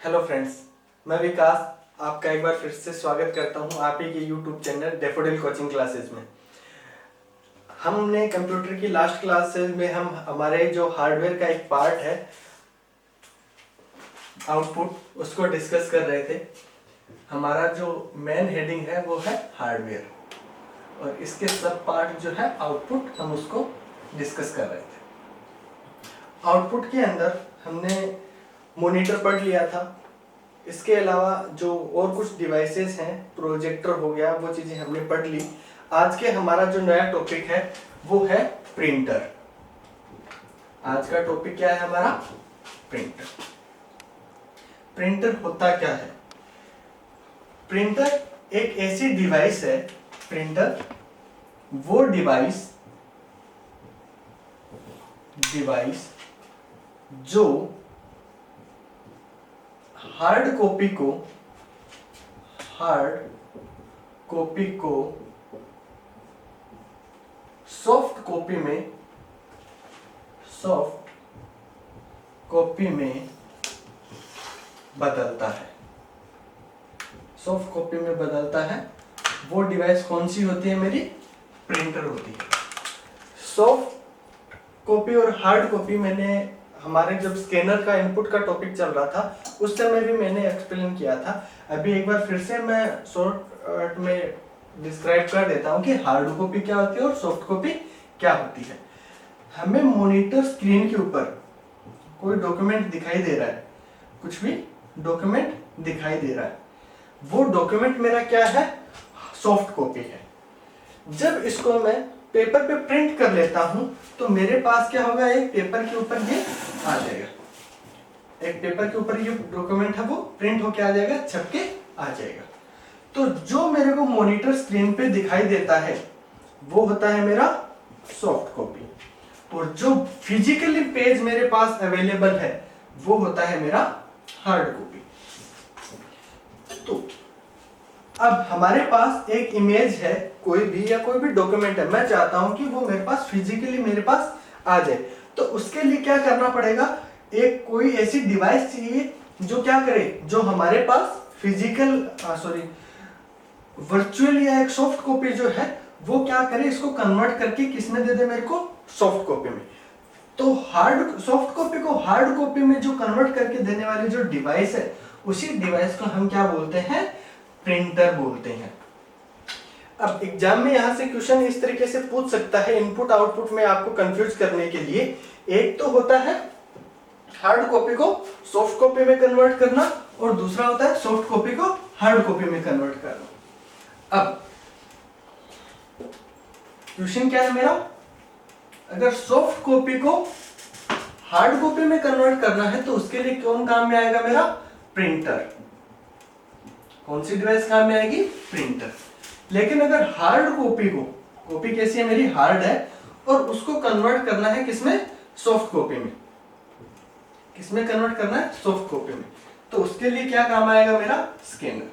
Hello friends, मैं विकास आपका एक बार फिर से स्वागत करता हूं आप ही के YouTube channel daffodil coaching classes में। हमने कंप्यूटर की लास्ट क्लासेस में हम हमारे जो हार्डवेयर का एक पार्ट है आउटपुट उसको डिस्कस कर रहे थे। हमारा जो मेन हेडिंग है वो है हार्डवेयर और इसके सब पार्ट जो है आउटपुट हम उसको डिस्कस कर रहे थे। आउटपुट के अंदर हमने मॉनिटर पढ़ लिया था। इसके अलावा जो और कुछ डिवाइसेस हैं, प्रोजेक्टर हो गया, वो चीजें हमने पढ़ ली। आज के हमारा जो नया टॉपिक है वो है प्रिंटर। आज का टॉपिक क्या है हमारा? प्रिंटर। प्रिंटर होता क्या है? प्रिंटर एक ऐसी डिवाइस है, प्रिंटर वो डिवाइस जो हार्ड कॉपी को सॉफ्ट कॉपी में बदलता है। सॉफ्ट कॉपी में बदलता है वो डिवाइस कौन सी होती है? मेरी प्रिंटर होती है। सॉफ्ट कॉपी और हार्ड कॉपी मैंने हमारे जब स्कैनर का इनपुट का टॉपिक चल रहा था उस समय भी मैंने एक्सप्लेन किया था। अभी एक बार फिर से मैं शॉर्ट में डिस्क्राइब कर देता हूं कि हार्ड कॉपी क्या होती है और सॉफ्ट कॉपी क्या होती है। हमें मॉनिटर स्क्रीन के ऊपर कोई डॉक्यूमेंट दिखाई दे रहा है, कुछ भी डॉक्यूमेंट दिखाई दे रहा है, वो डॉक्यूमेंट मेरा क्या है? सॉफ्ट कॉपी है। जब इसको मैं पेपर पे प्रिंट कर लेता हूं तो मेरे पास क्या होगा? एक पेपर के ऊपर ये आ जाएगा, एक पेपर के ऊपर ये डॉक्यूमेंट है वो प्रिंट होके आ जाएगा, छप के आ जाएगा। तो जो मेरे को मॉनिटर स्क्रीन पे दिखाई देता है वो होता है मेरा सॉफ्ट कॉपी और जो फिजिकली पेज मेरे पास अवेलेबल है वो होता है मेरा हार्ड कॉपी। तो अब हमारे पास एक इमेज है, कोई भी डॉक्यूमेंट है, मैं चाहता हूं कि वो मेरे पास फिजिकली मेरे पास आ जाए। तो उसके लिए क्या करना पड़ेगा? एक कोई ऐसी डिवाइस चाहिए जो क्या करे, जो हमारे पास वर्चुअल या एक सॉफ्ट कॉपी जो है वो क्या करे, इसको कन्वर्ट करके किसमें दे दे? मेरे को सॉफ्ट कॉपी में। तो सॉफ्ट कॉपी को हार्ड कॉपी में जो कन्वर्ट करके देने वाली जो डिवाइस है उसी डिवाइस को हम क्या बोलते हैं? प्रिंटर बोलते हैं। अब एग्जाम में यहां से क्वेश्चन इस तरीके से पूछ सकता है इनपुट आउटपुट में आपको कंफ्यूज करने के लिए। एक तो होता है हार्ड कॉपी को सॉफ्ट कॉपी में कन्वर्ट करना और दूसरा होता है सॉफ्ट कॉपी को हार्ड कॉपी में कन्वर्ट करना। अब क्वेश्चन क्या है मेरा? अगर सॉफ्ट कॉपी को हार्ड कॉपी में कन्वर्ट करना है तो उसके लिए कौन काम में आएगा? मेरा प्रिंटर। कौन सी डिवाइस काम में आएगी? प्रिंटर। लेकिन अगर हार्ड कॉपी कैसी है? मेरी हार्ड है और उसको कन्वर्ट करना है किसमें? सॉफ्ट कॉपी में। किसमें कन्वर्ट करना है? सॉफ्ट कॉपी में। तो उसके लिए क्या काम आएगा? मेरा स्कैनर।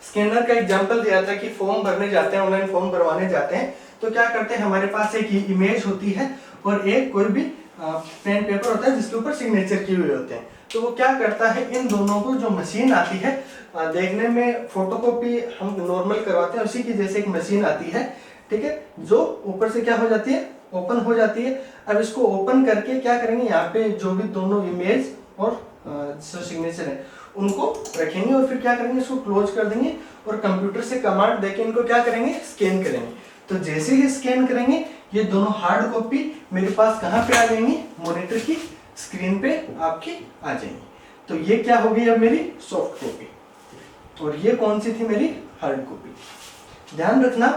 स्कैनर का एग्जांपल दिया था कि फॉर्म भरने जाते हैं, ऑनलाइन फॉर्म भरवाने जाते हैं तो क्या करते हैं? हमारे पास एक इमेज होती है और एक कोई भी पेन पेपर होता है जिसके ऊपर सिग्नेचर किए हुए होते हैं। तो वो क्या करता है, इन दोनों को जो मशीन आती है, देखने में फोटोकॉपी हम नॉर्मल करवाते हैं उसी की जैसे एक मशीन आती है, ठीक है, जो ऊपर से क्या हो जाती है? ओपन हो जाती है। अब इसको ओपन करके क्या करेंगे? यहाँ पे जो भी दोनों इमेज और जो सिग्नेचर है उनको रखेंगे और फिर क्या करेंगे? इसको क्लोज कर देंगे और कंप्यूटर से कमांड देके इनको क्या करेंगे? स्कैन करेंगे। तो जैसे ही स्कैन करेंगे ये दोनों हार्ड कॉपी मेरे पास कहाँ पे आ जाएंगी? मॉनिटर की स्क्रीन पे आपकी आ जाएंगी। तो ये क्या होगी? अब मेरी सॉफ्ट कॉपी और ये कौन सी थी? मेरी हार्ड कॉपी। ध्यान रखना,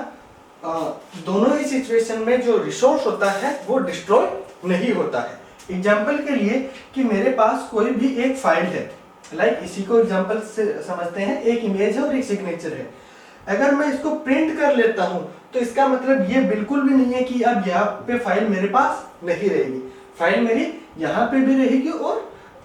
दोनों ही सिचुएशन में जो रिसोर्स होता है वो डिस्ट्रॉय नहीं होता है। एग्जाम्पल के लिए कि मेरे पास कोई भी एक फाइल है, लाइक इसी को एग्जाम्पल से समझते हैं, एक इमेज है और एक सिग्नेचर है। अगर मैं इसको प्रिंट कर लेता हूं तो इसका मतलब ये बिल्कुल भी नहीं है कि अब यहाँ पे फाइल मेरे पास नहीं रहेगी। फाइल मेरी यहाँ पे भी रहेगी और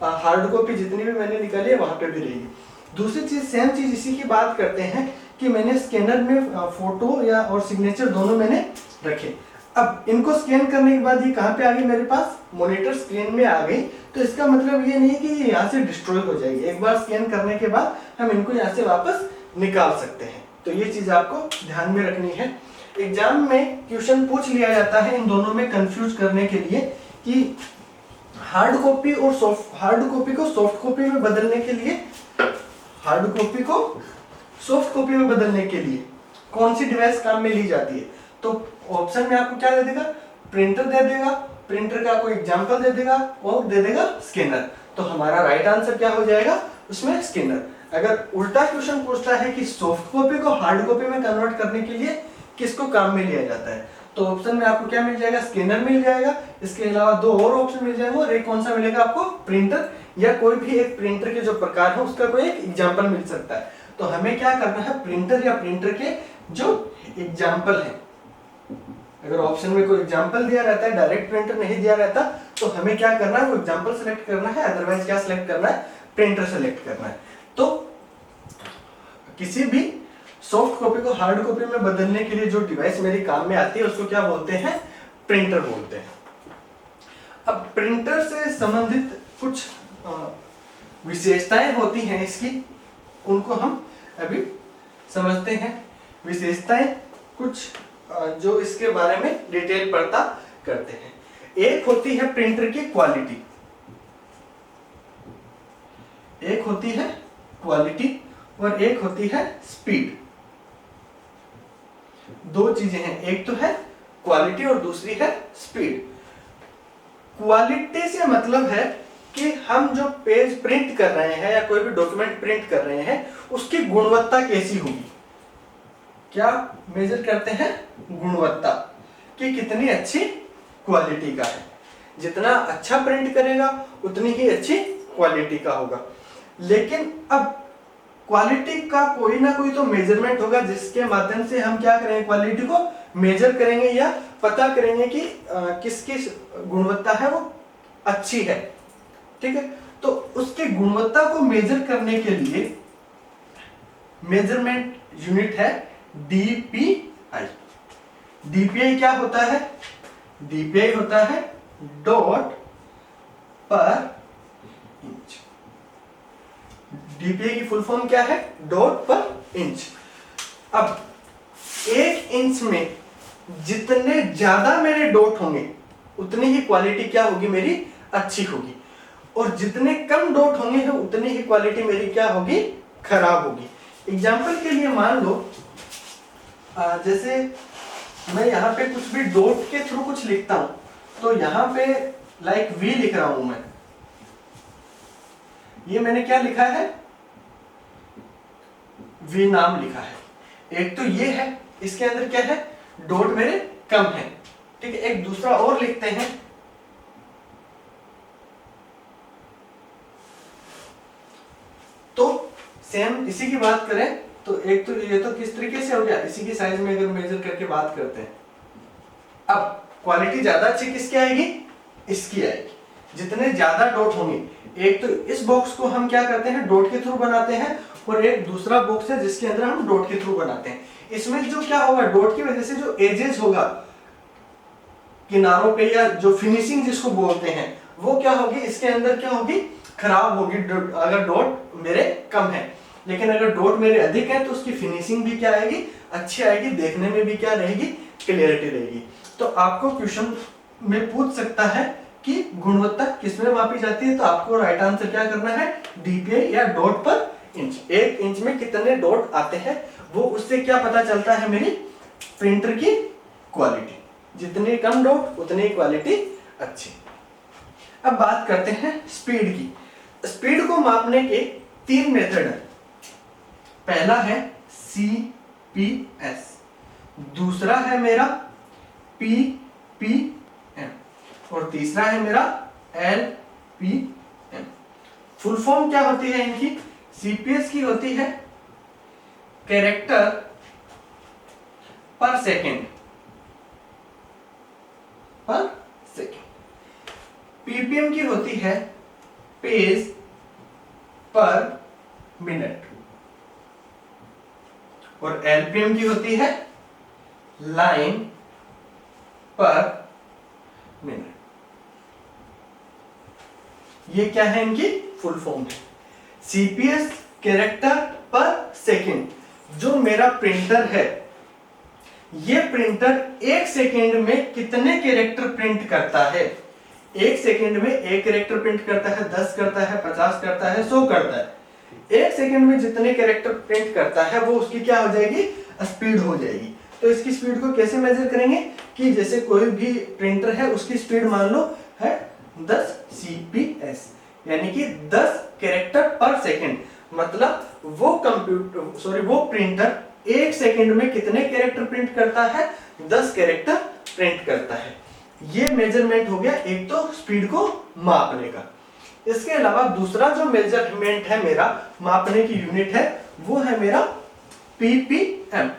हार्ड कॉपी जितनी भी मैंने निकाली है वहां पे भी रहेगी। दूसरी चीज, सेम चीज इसी की बात करते हैं कि मैंने स्कैनर में फोटो या और सिग्नेचर दोनों मैंने रखे। अब इनको स्कैन करने के बाद ये कहाँ पे आ गई मेरे पास, मॉनिटर स्क्रीन में आ गई। तो इसका मतलब ये नहीं है कि ये यहाँ से डिस्ट्रॉय हो जाएगी, एक बार स्कैन करने के बाद हम इनको यहाँ से वापस निकाल सकते हैं। तो ये चीज आपको ध्यान में रखनी है। एग्जाम में क्वेश्चन पूछ लिया जाता है इन दोनों में कंफ्यूज करने के लिए कि हार्ड कॉपी और हार्ड कॉपी को सॉफ्ट कॉपी में बदलने के लिए, हार्ड कॉपी को सॉफ्ट कॉपी में बदलने के लिए कौन सी डिवाइस काम में ली जाती है। तो ऑप्शन में आपको क्या दे देगा, प्रिंटर दे देगा, प्रिंटर का कोई एग्जांपल दे देगा और दे देगा स्कैनर। तो हमारा राइट आंसर क्या हो जाएगा उसमें, स्कैनर। अगर उल्टा क्वेश्चन पूछता है कि सॉफ्ट कॉपी को हार्ड कॉपी में कन्वर्ट करने के लिए किसको काम में लिया जाता है, तो ऑप्शन में आपको क्या मिल जाएगा, स्कैनर मिल जाएगा। इसके अलावा दो और ऑप्शन मिल जाएंगे और एक कौन सा मिलेगा आपको, प्रिंटर, या कोई भी एक प्रिंटर के जो प्रकार है उसका कोई एक एग्जांपल मिल सकता है। तो हमें क्या करना है, प्रिंटर या प्रिंटर के जो एग्जांपल है, अगर ऑप्शन में कोई एग्जांपल दिया रहता है, डायरेक्ट प्रिंटर नहीं दिया रहता, तो हमें क्या करना है, वो एग्जांपल सेलेक्ट करना है, अदरवाइज क्या सेलेक्ट करना है, प्रिंटर सेलेक्ट करना है। तो किसी भी सॉफ्ट कॉपी को हार्ड कॉपी में बदलने के लिए जो डिवाइस मेरे काम में आती है उसको क्या बोलते हैं, प्रिंटर बोलते हैं। अब प्रिंटर से संबंधित कुछ विशेषताएं होती हैं इसकी, उनको हम अभी समझते हैं। विशेषताएं कुछ जो इसके बारे में डिटेल पढ़ता करते हैं। एक होती है प्रिंटर की क्वालिटी, एक होती है क्वालिटी और एक होती है स्पीड। दो चीजें हैं, एक तो है क्वालिटी और दूसरी है स्पीड। क्वालिटी से मतलब है कि हम जो पेज प्रिंट कर रहे हैं या कोई भी डॉक्यूमेंट प्रिंट कर रहे हैं उसकी गुणवत्ता कैसी होगी। क्या मेजर करते हैं, गुणवत्ता, कि कितनी अच्छी क्वालिटी का है। जितना अच्छा प्रिंट करेगा उतनी ही अच्छी क्वालिटी का होगा। लेकिन अब क्वालिटी का कोई ना कोई तो मेजरमेंट होगा जिसके माध्यम से हम क्या करेंगे, क्वालिटी को मेजर करेंगे या पता करेंगे कि किस किस गुणवत्ता है वो अच्छी है। ठीक है, तो उसकी गुणवत्ता को मेजर करने के लिए मेजरमेंट यूनिट है DPI। DPI क्या होता है, DPI होता है डॉट पर इंच। DPI की फुल फॉर्म क्या है, डॉट पर इंच। अब 1 इंच में जितने ज्यादा मेरे डॉट होंगे उतनी ही क्वालिटी क्या होगी, मेरी अच्छी होगी, और जितने कम डॉट होंगे उतनी ही क्वालिटी मेरी क्या होगी, खराब होगी। एग्जाम्पल के लिए मान लो जैसे मैं यहाँ पे कुछ भी डॉट के थ्रू कुछ लिखता हूं, तो यहाँ पे लाइक V लिख रहा हूं मैं, ये मैंने क्या लिखा है, V नाम लिखा है। एक तो ये है, इसके अंदर क्या है, डॉट मेरे कम है। ठीक है, एक दूसरा और लिखते हैं, तो सेम इसी की बात करें तो एक तो ये तो किस तरीके से हो गया, इसी की साइज में अगर मेजर करके बात करते हैं। अब क्वालिटी ज्यादा अच्छी किसकी आएगी, इसकी आएगी। जितने ज्यादा डॉट होंगे, एक तो इस बॉक्स को हम क्या करते हैं, डॉट के थ्रू बनाते हैं, और एक दूसरा बॉक्स है जिसके अंदर हम डॉट के थ्रू बनाते हैं। इसमें जो क्या होगा, डॉट की वजह से जो एजेस होगा किनारों पे, या जो फिनिशिंग जिसको बोलते हैं, वो क्या होगी, इसके अंदर क्या होगी, खराब होगी अगर डॉट मेरे कम है। लेकिन अगर डॉट मेरे अधिक है तो उसकी फिनिशिंग भी क्या आएगी, अच्छी आएगी, देखने में भी क्या रहेगी, क्लियरिटी रहेगी। तो आपको क्वेश्चन में पूछ सकता है कि गुणवत्ता किसमें मापी जाती है, तो आपको राइट आंसर क्या करना है, DPI या डॉट पर इंच। 1 इंच में कितने डॉट आते हैं, वो उससे क्या पता चलता है, मेरी प्रिंटर की क्वालिटी। जितने कम डॉट उतनी क्वालिटी अच्छी। अब बात करते हैं स्पीड की। स्पीड को मापने के 3 मेथड है। पहला है CPS, दूसरा है मेरा PPM, और तीसरा है मेरा LPM। फुल फॉर्म क्या होती है इनकी, CPS की होती है कैरेक्टर पर सेकेंड, PPM की होती है पेज पर मिनट, और LPM की होती है लाइन पर मिनट। ये क्या है, इनकी फुल फॉर्म है। सीपीएस कैरेक्टर पर सेकंड। जो मेरा प्रिंटर है, ये प्रिंटर एक सेकेंड में कितने कैरेक्टर प्रिंट करता है। एक सेकेंड में एक कैरेक्टर प्रिंट करता है, 10 करता है, 50 करता है, 100 करता है। एक सेकेंड में जितने कैरेक्टर प्रिंट करता है वो उसकी क्या हो जाएगी, स्पीड हो जाएगी। तो इसकी स्पीड को कैसे मेजर करेंगे कि जैसे कोई भी प्रिंटर है उसकी स्पीड मान लो है 10 CPS, यानी कि 10 कैरेक्टर पर सेकेंड। मतलब वो प्रिंटर एक सेकेंड में कितने कैरेक्टर प्रिंट करता है, 10 कैरेक्टर प्रिंट करता है। ये मेजरमेंट हो गया एक तो स्पीड को मापने का। इसके अलावा दूसरा जो मेजरमेंट है मेरा मापने की यूनिट है वो है मेरा PPM।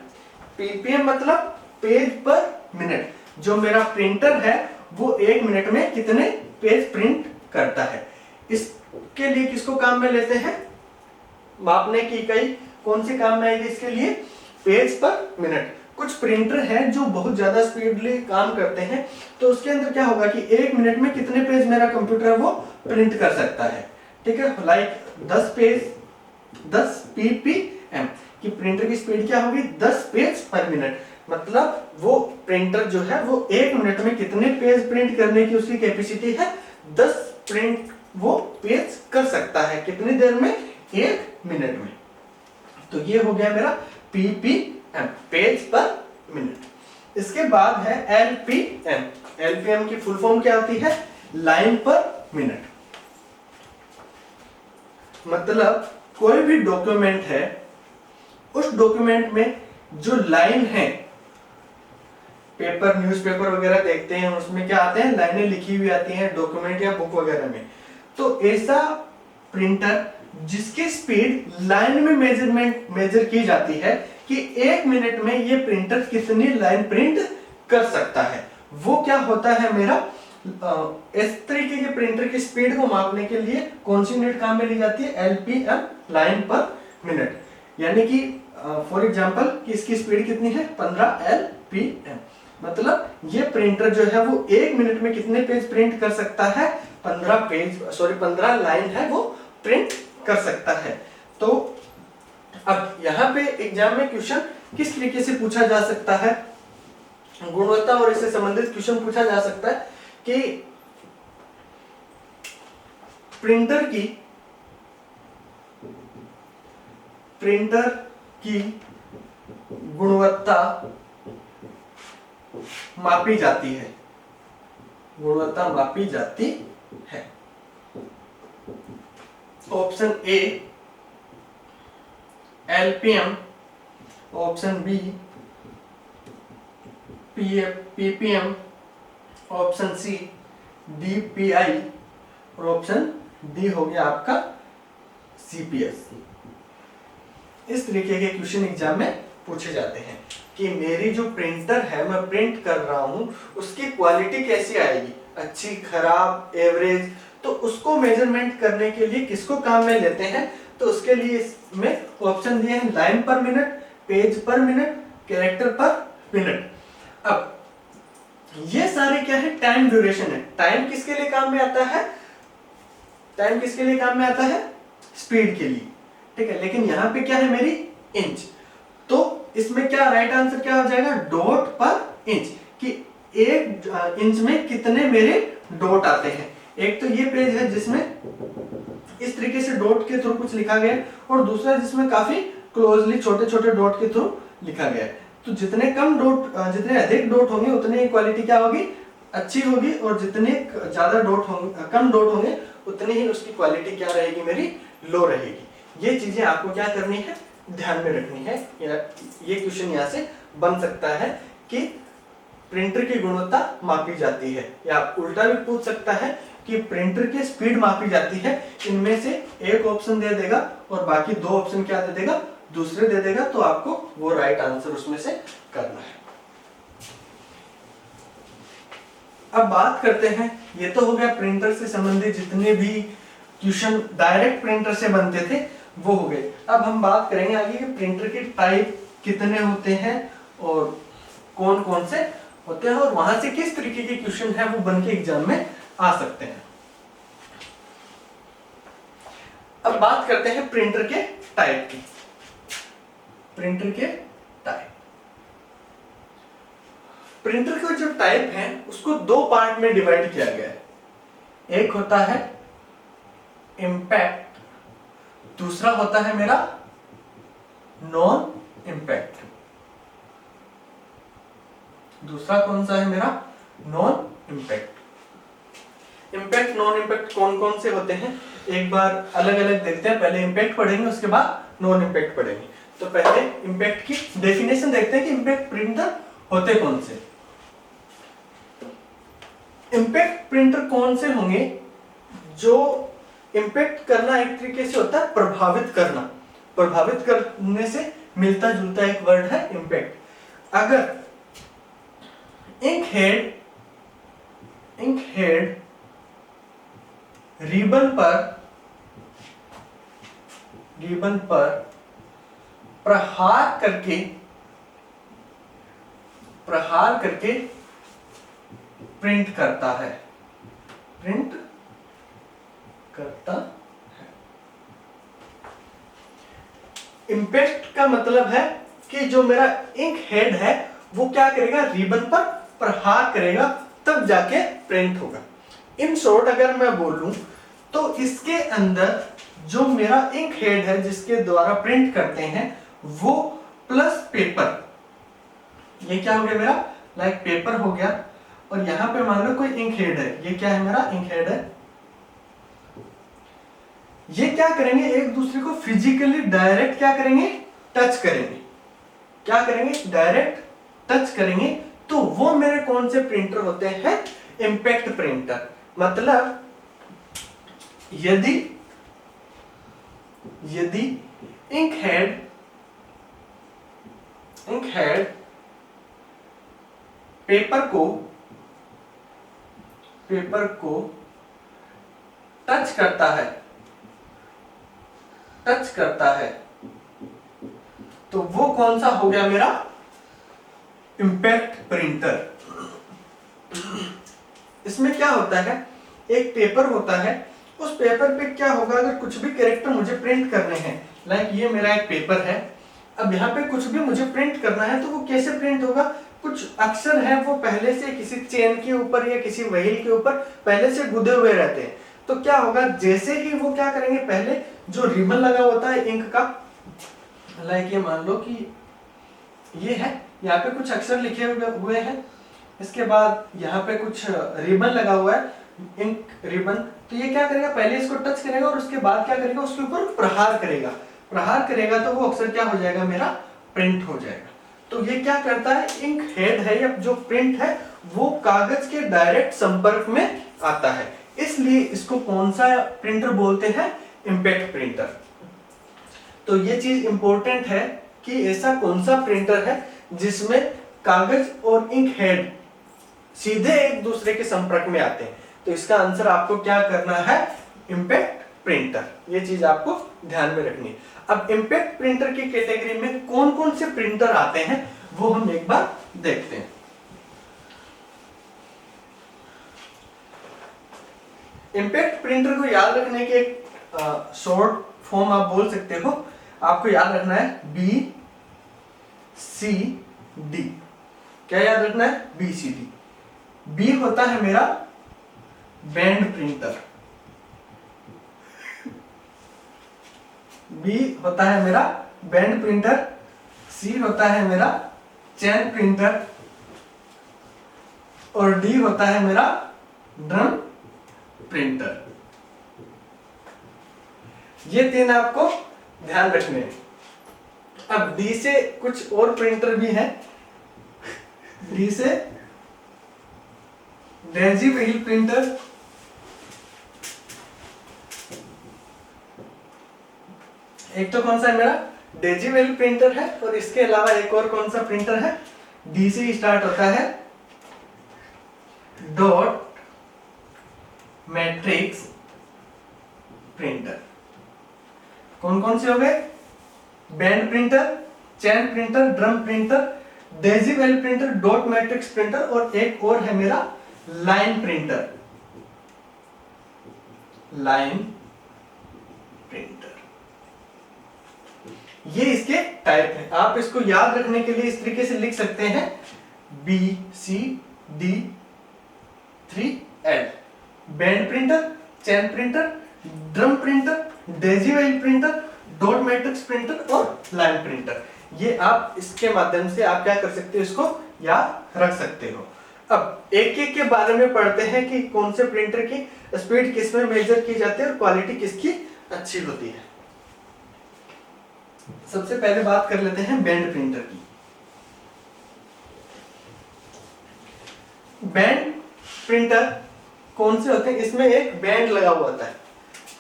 PPM मतलब पेज पर मिनट। जो मेरा प्रिंटर है वो एक मिनट में कितने पेज प्रिंट करता है। इसके लिए किसको काम में लेते हैं, मापने की इकाई कौन सी काम में आएगी इसके लिए, पेज पर मिनट। कुछ प्रिंटर हैं जो बहुत ज्यादा स्पीडली काम करते हैं, तो उसके अंदर क्या होगा कि एक मिनट में कितने पेज मेरा कंप्यूटर है वो प्रिंट कर सकता है। ठीक है, लाइक 10 पेज 10 PPM की प्रिंटर की स्पीड क्या होगी, 10 पेज पर मिनट। मतलब वो प्रिंटर जो है वो एक मिनट में कितने पेज प्रिंट करने की उसकी कैपेसिटी है, 10 प्रिंट वो पेज कर सकता है। कितनी देर में, एक मिनट में। तो ये हो गया मेरा PPM, पेज पर मिनट। इसके बाद है LPM। LPM की फुल फॉर्म क्या होती है, लाइन पर मिनट। मतलब कोई भी डॉक्यूमेंट है, उस डॉक्यूमेंट में जो लाइन है, पेपर न्यूज़पेपर वगैरह देखते हैं उसमें क्या आते हैं, लाइनें लिखी हुई आती हैं डॉक्यूमेंट या बुक वगैरह में। तो ऐसा प्रिंटर जिसकी स्पीड लाइन में मेजर की जाती है कि एक मिनट में ये प्रिंटर कितनी लाइन प्रिंट कर सकता है, वो क्या होता है मेरा। इस तरीके के प्रिंटर की स्पीड को मापने के लिए कौन सी यूनिट काम में ली जाती है, LPM, लाइन पर मिनट। यानी कि फॉर एग्जांपल कि इसकी स्पीड कितनी है, 15 LPM। मतलब ये प्रिंटर जो है वो एक मिनट में कितने पेज प्रिंट कर सकता है, 15 लाइन है वो प्रिंट कर सकता है। तो अब यहाँ पे एग्जाम में क्वेश्चन किस तरीके से पूछा जा सकता है, गुणवत्ता और इससे संबंधित क्वेश्चन पूछा जा सकता है कि प्रिंटर की गुणवत्ता मापी जाती है, गुणवत्ता मापी जाती है। Option A LPM, option B PPM, option C DPI और ऑप्शन डी हो गया आपका CPS। इस तरीके के क्वेश्चन एग्जाम में पूछे जाते हैं कि मेरी जो प्रिंटर है मैं प्रिंट कर रहा हूं उसकी क्वालिटी कैसी आएगी, अच्छी, खराब, एवरेज। तो उसको मेजरमेंट करने के लिए किसको काम में लेते हैं, तो उसके लिए इसमें ऑप्शन दिए हैं लाइन पर मिनट, पेज पर मिनट, कैरेक्टर पर मिनट। अब ये सारे क्या है, टाइम ड्यूरेशन है। टाइम किसके लिए काम में आता है, टाइम किसके लिए काम में आता है, स्पीड के लिए। ठीक है, लेकिन यहां पे क्या है मेरी इंच। तो इसमें क्या राइट आंसर क्या हो जाएगा, डॉट पर इंच, कि एक इंच में कितने मेरे डॉट आते हैं। एक तो ये पेज है जिसमें इस तरीके से डॉट के थ्रू कुछ लिखा गया है, और दूसरा जिसमें काफी क्लोजली छोटे छोटे डॉट के थ्रू लिखा गया है। तो जितने जितने अधिक डॉट होंगे उतने ही क्वालिटी क्या होगी, अच्छी होगी, और जितने ज्यादा डॉट होंगे, कम डॉट होंगे, उतनी ही उसकी क्वालिटी क्या रहेगी, मेरी लो रहेगी। ये चीजें आपको क्या करनी है, ध्यान में रखनी है। ये क्वेश्चन यहाँ से बन सकता है कि प्रिंटर की गुणवत्ता मापी जाती है, या उल्टा भी पूछ सकता है कि प्रिंटर की स्पीड मापी जाती है। इनमें से एक ऑप्शन दे देगा और बाकी दो ऑप्शन क्या दे देगा, दूसरे दे देगा, तो आपको वो राइट आंसर उसमें से करना है। अब बात करते हैं, ये तो हो गया प्रिंटर से संबंधित जितने भी क्वेश्चन डायरेक्ट प्रिंटर से बनते थे वो हो गए। अब हम बात करेंगे आगे कि प्रिंटर के टाइप कितने होते हैं और कौन कौन से होते हैं और वहां से किस तरीके के क्वेश्चन है वो बन के एग्जाम में आ सकते हैं। अब बात करते हैं प्रिंटर के टाइप की। प्रिंटर के टाइप, प्रिंटर का जो टाइप है उसको दो पार्ट में डिवाइड किया गया है। एक होता है इम्पैक्ट, दूसरा होता है मेरा नॉन इम्पैक्ट। दूसरा कौन सा है मेरा? Non impact. Impact non impact कौन कौन से होते हैं एक बार अलग अलग देखते हैं। पहले इम्पैक्ट पढ़ेंगे, उसके बाद नॉन इम्पैक्ट पढ़ेंगे। तो पहले इम्पैक्ट की डेफिनेशन देखते हैं कि इम्पैक्ट प्रिंटर होते कौन से। इम्पैक्ट प्रिंटर कौन से होंगे? जो इम्पैक्ट करना एक तरीके से होता है प्रभावित करना, प्रभावित करने से मिलता जुलता एक वर्ड है इम्पैक्ट। अगर इंक हेड रिबन पर प्रहार करके प्रिंट करता है, इम्पैक्ट का मतलब है कि जो मेरा इंक हेड है वो क्या करेगा? रिबन पर प्रहार करेगा, तब जाके प्रिंट होगा। इन शॉर्ट अगर मैं बोलूं तो इसके अंदर जो मेरा इंक हेड है जिसके द्वारा प्रिंट करते हैं वो प्लस पेपर, ये क्या हो गया मेरा? लाइक पेपर हो गया। और यहां पे मान लो कोई इंक हेड है, ये क्या है मेरा? इंक हेड है। ये क्या करेंगे? एक दूसरे को फिजिकली डायरेक्ट क्या करेंगे? टच करेंगे। क्या करेंगे? डायरेक्ट टच करेंगे। तो वो मेरे कौन से प्रिंटर होते हैं? Impact printer. मतलब यदि इंक हेड पेपर को टच करता है तो वो कौन सा हो गया मेरा? Impact printer. इसमें क्या होता है? एक पेपर होता है, उस पेपर पे क्या होगा? अगर कुछ भी कैरेक्टर मुझे प्रिंट करने हैं, लाइक ये मेरा एक पेपर है, अब यहाँ पे कुछ भी मुझे प्रिंट करना है तो वो कैसे प्रिंट होगा? कुछ अक्षर है वो पहले से किसी चेन के ऊपर या किसी व्हील के ऊपर पहले से गुदे हुए रहते हैं। तो क्या होगा? जैसे ही वो क्या करेंगे, पहले जो रिबन लगा होता है इंक का, लाइक ये मान लो कि ये है, यहाँ पे कुछ अक्षर लिखे हुए हैं, इसके बाद यहाँ पे कुछ रिबन लगा हुआ है, इंक रिबन। तो ये क्या करेगा? पहले इसको टच करेगा और उसके बाद क्या करेगा? उसके ऊपर प्रहार करेगा। प्रहार करेगा तो वो अक्षर क्या हो जाएगा? मेरा प्रिंट हो जाएगा। तो ये क्या करता है? इंक हेड है या जो प्रिंट है वो कागज के डायरेक्ट संपर्क में आता है, इसलिए इसको कौन सा प्रिंटर बोलते हैं? Impact printer. तो ये चीज इंपॉर्टेंट है कि ऐसा कौन सा प्रिंटर है जिसमें कागज और इंक हेड सीधे एक दूसरे के संपर्क में आते हैं। तो इसका आंसर आपको क्या करना है? Impact printer. ये चीज आपको ध्यान में रखनी है। अब इम्पैक्ट प्रिंटर की कैटेगरी में कौन कौन से प्रिंटर आते हैं वो हम एक बार देखते हैं। इम्पैक्ट प्रिंटर को याद रखने के एक शॉर्ट फॉर्म आप बोल सकते हो। आपको याद रखना है BCD। क्या याद रखना है? BCD। बी होता है मेरा बैंड प्रिंटर, बी होता है मेरा बैंड प्रिंटर, सी होता है मेरा चैन प्रिंटर और डी होता है मेरा ड्रम प्रिंटर। ये तीन आपको ध्यान रखने हैं। अब डी से कुछ और प्रिंटर भी हैं। डी से डेजी व्हील प्रिंटर, एक तो कौन सा है मेरा? डेजी व्हील प्रिंटर है, और इसके अलावा एक और कौन सा प्रिंटर है? डी से स्टार्ट होता है, डॉट मैट्रिक्स प्रिंटर। कौन कौन से हो गए? Band printer, chain printer, drum printer, daisy wheel printer, dot matrix printer, और एक और है मेरा लाइन प्रिंटर। लाइन प्रिंटर, ये इसके टाइप है। आप इसको याद रखने के लिए इस तरीके से लिख सकते हैं BCD3L। Band printer, chain printer, drum printer, daisy wheel printer, dot matrix printer और लाइन प्रिंटर। ये आप इसके माध्यम से आप क्या कर सकते हो, इसको याद रख सकते हो। अब एक एक के बारे में पढ़ते हैं कि कौन से प्रिंटर की स्पीड किस में मेजर की जाती है और क्वालिटी किसकी अच्छी होती है। सबसे पहले बात कर लेते हैं बैंड प्रिंटर की। बैंड प्रिंटर कौन से होते हैं, इसमें एक बैंड लगा हुआ होता है।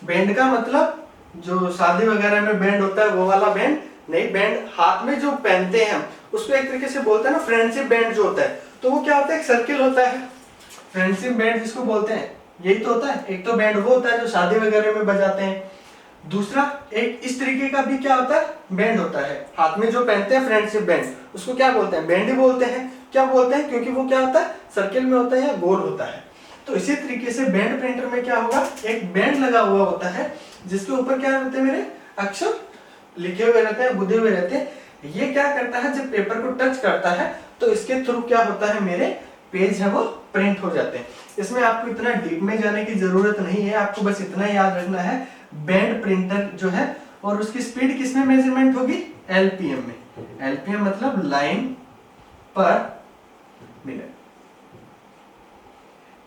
बैंड का मतलब जो शादी वगैरह में बैंड होता है वो वाला बैंड नहीं, बैंड हाथ में जो पहनते हैं हम उसको एक तरीके से बोलते हैं ना फ्रेंडशिप बैंड जो होता है। तो वो क्या होता है, एक सर्किल होता है, फ्रेंडशिप बैंड जिसको बोलते हैं, यही तो होता है। एक तो बैंड वो होता है जो शादी वगैरह में बजाते हैं, दूसरा एक इस तरीके का भी क्या होता है, बैंड होता है हाथ में जो पहनते हैं फ्रेंडशिप बैंड, उसको क्या बोलते हैं, बैंड ही बोलते हैं। क्या बोलते हैं, क्योंकि वो क्या होता है, सर्किल में होता है या गोल होता है। तो इसी तरीके से बैंड प्रिंटर में क्या होगा, एक बैंड लगा हुआ होता है जिसके ऊपर क्या रहते हैं, मेरे अक्षर लिखे हुए रहते हैं, बुधे हुए रहते हैं। ये क्या करता है, जब पेपर को टच करता है तो इसके थ्रू क्या होता है, मेरे पेज है वो प्रिंट हो जाते हैं। इसमें आपको इतना डीप में जाने की जरूरत नहीं है, आपको बस इतना याद रखना है बैंड प्रिंटर जो है और उसकी स्पीड किसमें मेजरमेंट होगी, एलपीएम में। एलपीएम मतलब लाइन पर मिनट।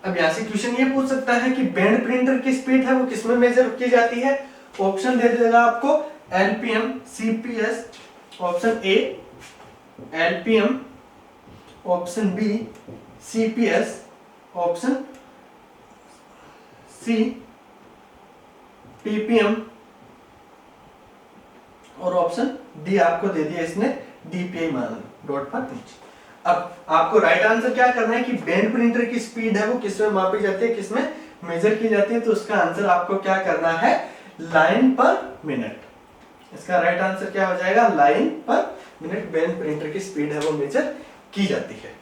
अब यहां से क्वेश्चन ये पूछ सकता है कि बैंड प्रिंटर की स्पीड है वो किसमें मेजर की जाती है। ऑप्शन दे देगा आपको LPM, CPS, option A LPM, option B CPS, option C PPM और ऑप्शन डी आपको दे दिया इसने डीपीआई मान डॉट पर नीचे। अब आपको राइट आंसर क्या करना है कि बैंड प्रिंटर की स्पीड है वो किसमें मापी जाती है, किसमें मेजर की जाती है। तो उसका आंसर आपको क्या करना है, लाइन पर मिनट। इसका राइट आंसर क्या हो जाएगा, लाइन पर मिनट बैंड प्रिंटर की स्पीड है वो मेजर की जाती है।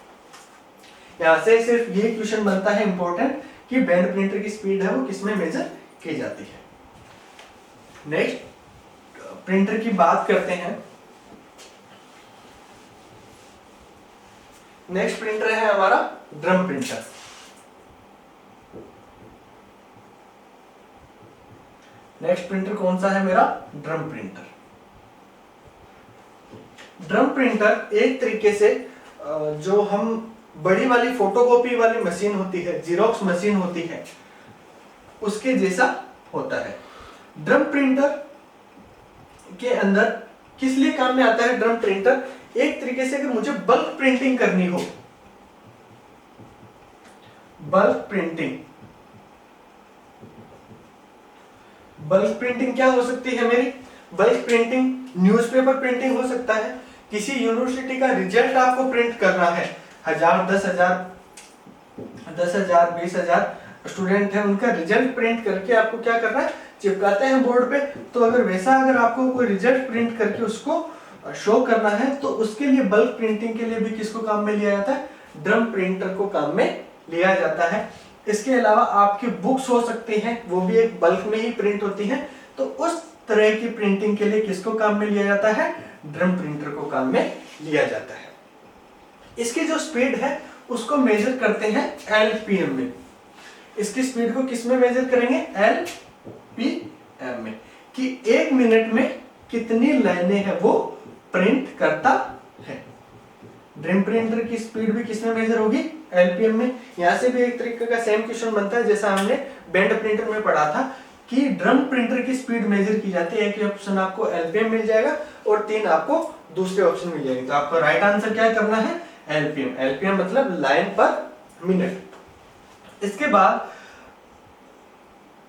यहां से सिर्फ ये क्वेश्चन बनता है इंपॉर्टेंट कि बैंड प्रिंटर की स्पीड है वो किसमें मेजर की जाती है। नेक्स्ट प्रिंटर की बात करते हैं। नेक्स्ट प्रिंटर है हमारा ड्रम प्रिंटर। नेक्स्ट प्रिंटर कौन सा है मेरा, ड्रम प्रिंटर। ड्रम प्रिंटर एक तरीके से जो हम बड़ी वाली फोटोकॉपी वाली मशीन होती है, जीरोक्स मशीन होती है, उसके जैसा होता है। ड्रम प्रिंटर के अंदर किस लिए काम में आता है ड्रम प्रिंटर, एक तरीके से अगर मुझे बल्क प्रिंटिंग करनी हो, बल्क प्रिंटिंग, बल्क प्रिंटिंग क्या हो सकती है मेरी, बल्क प्रिंटिंग न्यूज़पेपर प्रिंटिंग हो सकता है। किसी यूनिवर्सिटी का रिजल्ट आपको प्रिंट करना है, 1000, 10,000, 20,000 स्टूडेंट है, उनका रिजल्ट प्रिंट करके आपको क्या करना है, चिपकाते हैं बोर्ड पे। तो अगर वैसा अगर आपको कोई रिजल्ट प्रिंट करके उसको शो करना है तो उसके लिए बल्क प्रिंटिंग के लिए भी किसको काम में लिया जाता है, ड्रम प्रिंटर को काम में लिया जाता है। इसके अलावा आपकी बुक्स हो सकती हैं, वो भी एक बल्क में ही प्रिंट होती हैं, तो उस तरह की प्रिंटिंग के लिए किसको काम में लिया जाता है, ड्रम प्रिंटर को काम में लिया जाता है। इसकी जो स्पीड है उसको मेजर करते हैं एलपीएम में। इसकी स्पीड को किस में मेजर करेंगे, एलपीएम में, कि 1 मिनट में कितनी लाइनें हैं वो प्रिंट करता है। ड्रम प्रिंटर की स्पीड भी किस में मेजर होगी, एलपीएम में। यहां से भी एक तरीके का सेम क्वेश्चन बनता है जैसा हमने बैंड प्रिंटर में पढ़ा था कि ड्रम प्रिंटर की स्पीड मेजर की जाती है। एक ऑप्शन आपको एलपीएम मिल जाएगा और 3 आपको दूसरे ऑप्शन मिल जाएंगे। तो आपको राइट आंसर क्या करना है, एलपीएम। एलपीएम मतलब लाइन पर मिनट। इसके बाद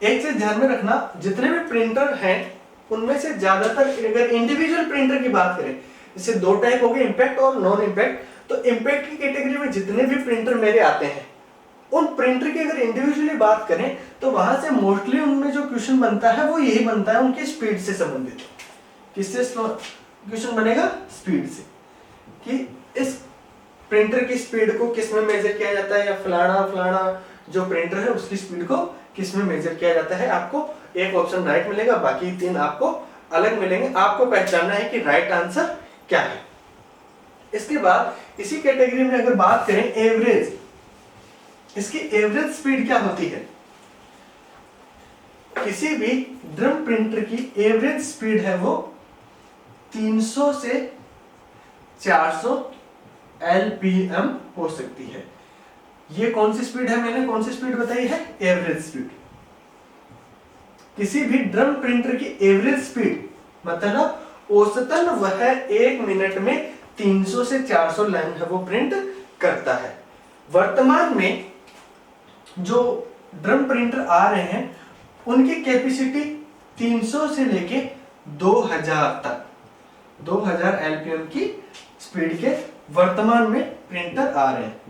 एक चीज ध्यान में रखना, जितने भी प्रिंटर हैं उनमें से ज्यादातर अगर इंडिविजुअल प्रिंटर की बात करें, जैसे 2 टाइप हो गए, इंपैक्ट और नॉन इंपैक्ट। तो इंपैक्ट की कैटेगरी में जितने भी प्रिंटर मेरे आते हैं, उन प्रिंटर की अगर इंडिविजुअली बात करें तो वहां से मोस्टली उनमें जो क्वेश्चन बनता है वो यही बनता है, उनकी स्पीड से संबंधित। किससे क्वेश्चन बनेगा, स्पीड से, कि इस प्रिंटर की स्पीड को किस में मेजर किया जाता है, या फलाना फलाना जो प्रिंटर है उसकी स्पीड को किस में मेजर किया जाता है। आपको एक ऑप्शन राइट मिलेगा, बाकी 3 आपको अलग मिलेंगे। आपको पहचानना है कि राइट आंसर क्या है। इसके बाद इसी कैटेगरी में अगर बात करें एवरेज, इसकी एवरेज स्पीड क्या होती है। किसी भी ड्रम प्रिंटर की एवरेज स्पीड है वो 300 से 400 LPM हो सकती है। ये कौन सी स्पीड है, मैंने कौन सी स्पीड बताई है, एवरेज स्पीड। किसी भी ड्रम प्रिंटर की एवरेज स्पीड मतलब औसतन वह 1 मिनट में 300 से 400 लाइन है वो प्रिंट करता है। वर्तमान में जो ड्रम प्रिंटर आ रहे हैं उनकी कैपेसिटी 300 से लेके 2000 तक 2000 LPM की स्पीड के वर्तमान में प्रिंटर आ रहे हैं।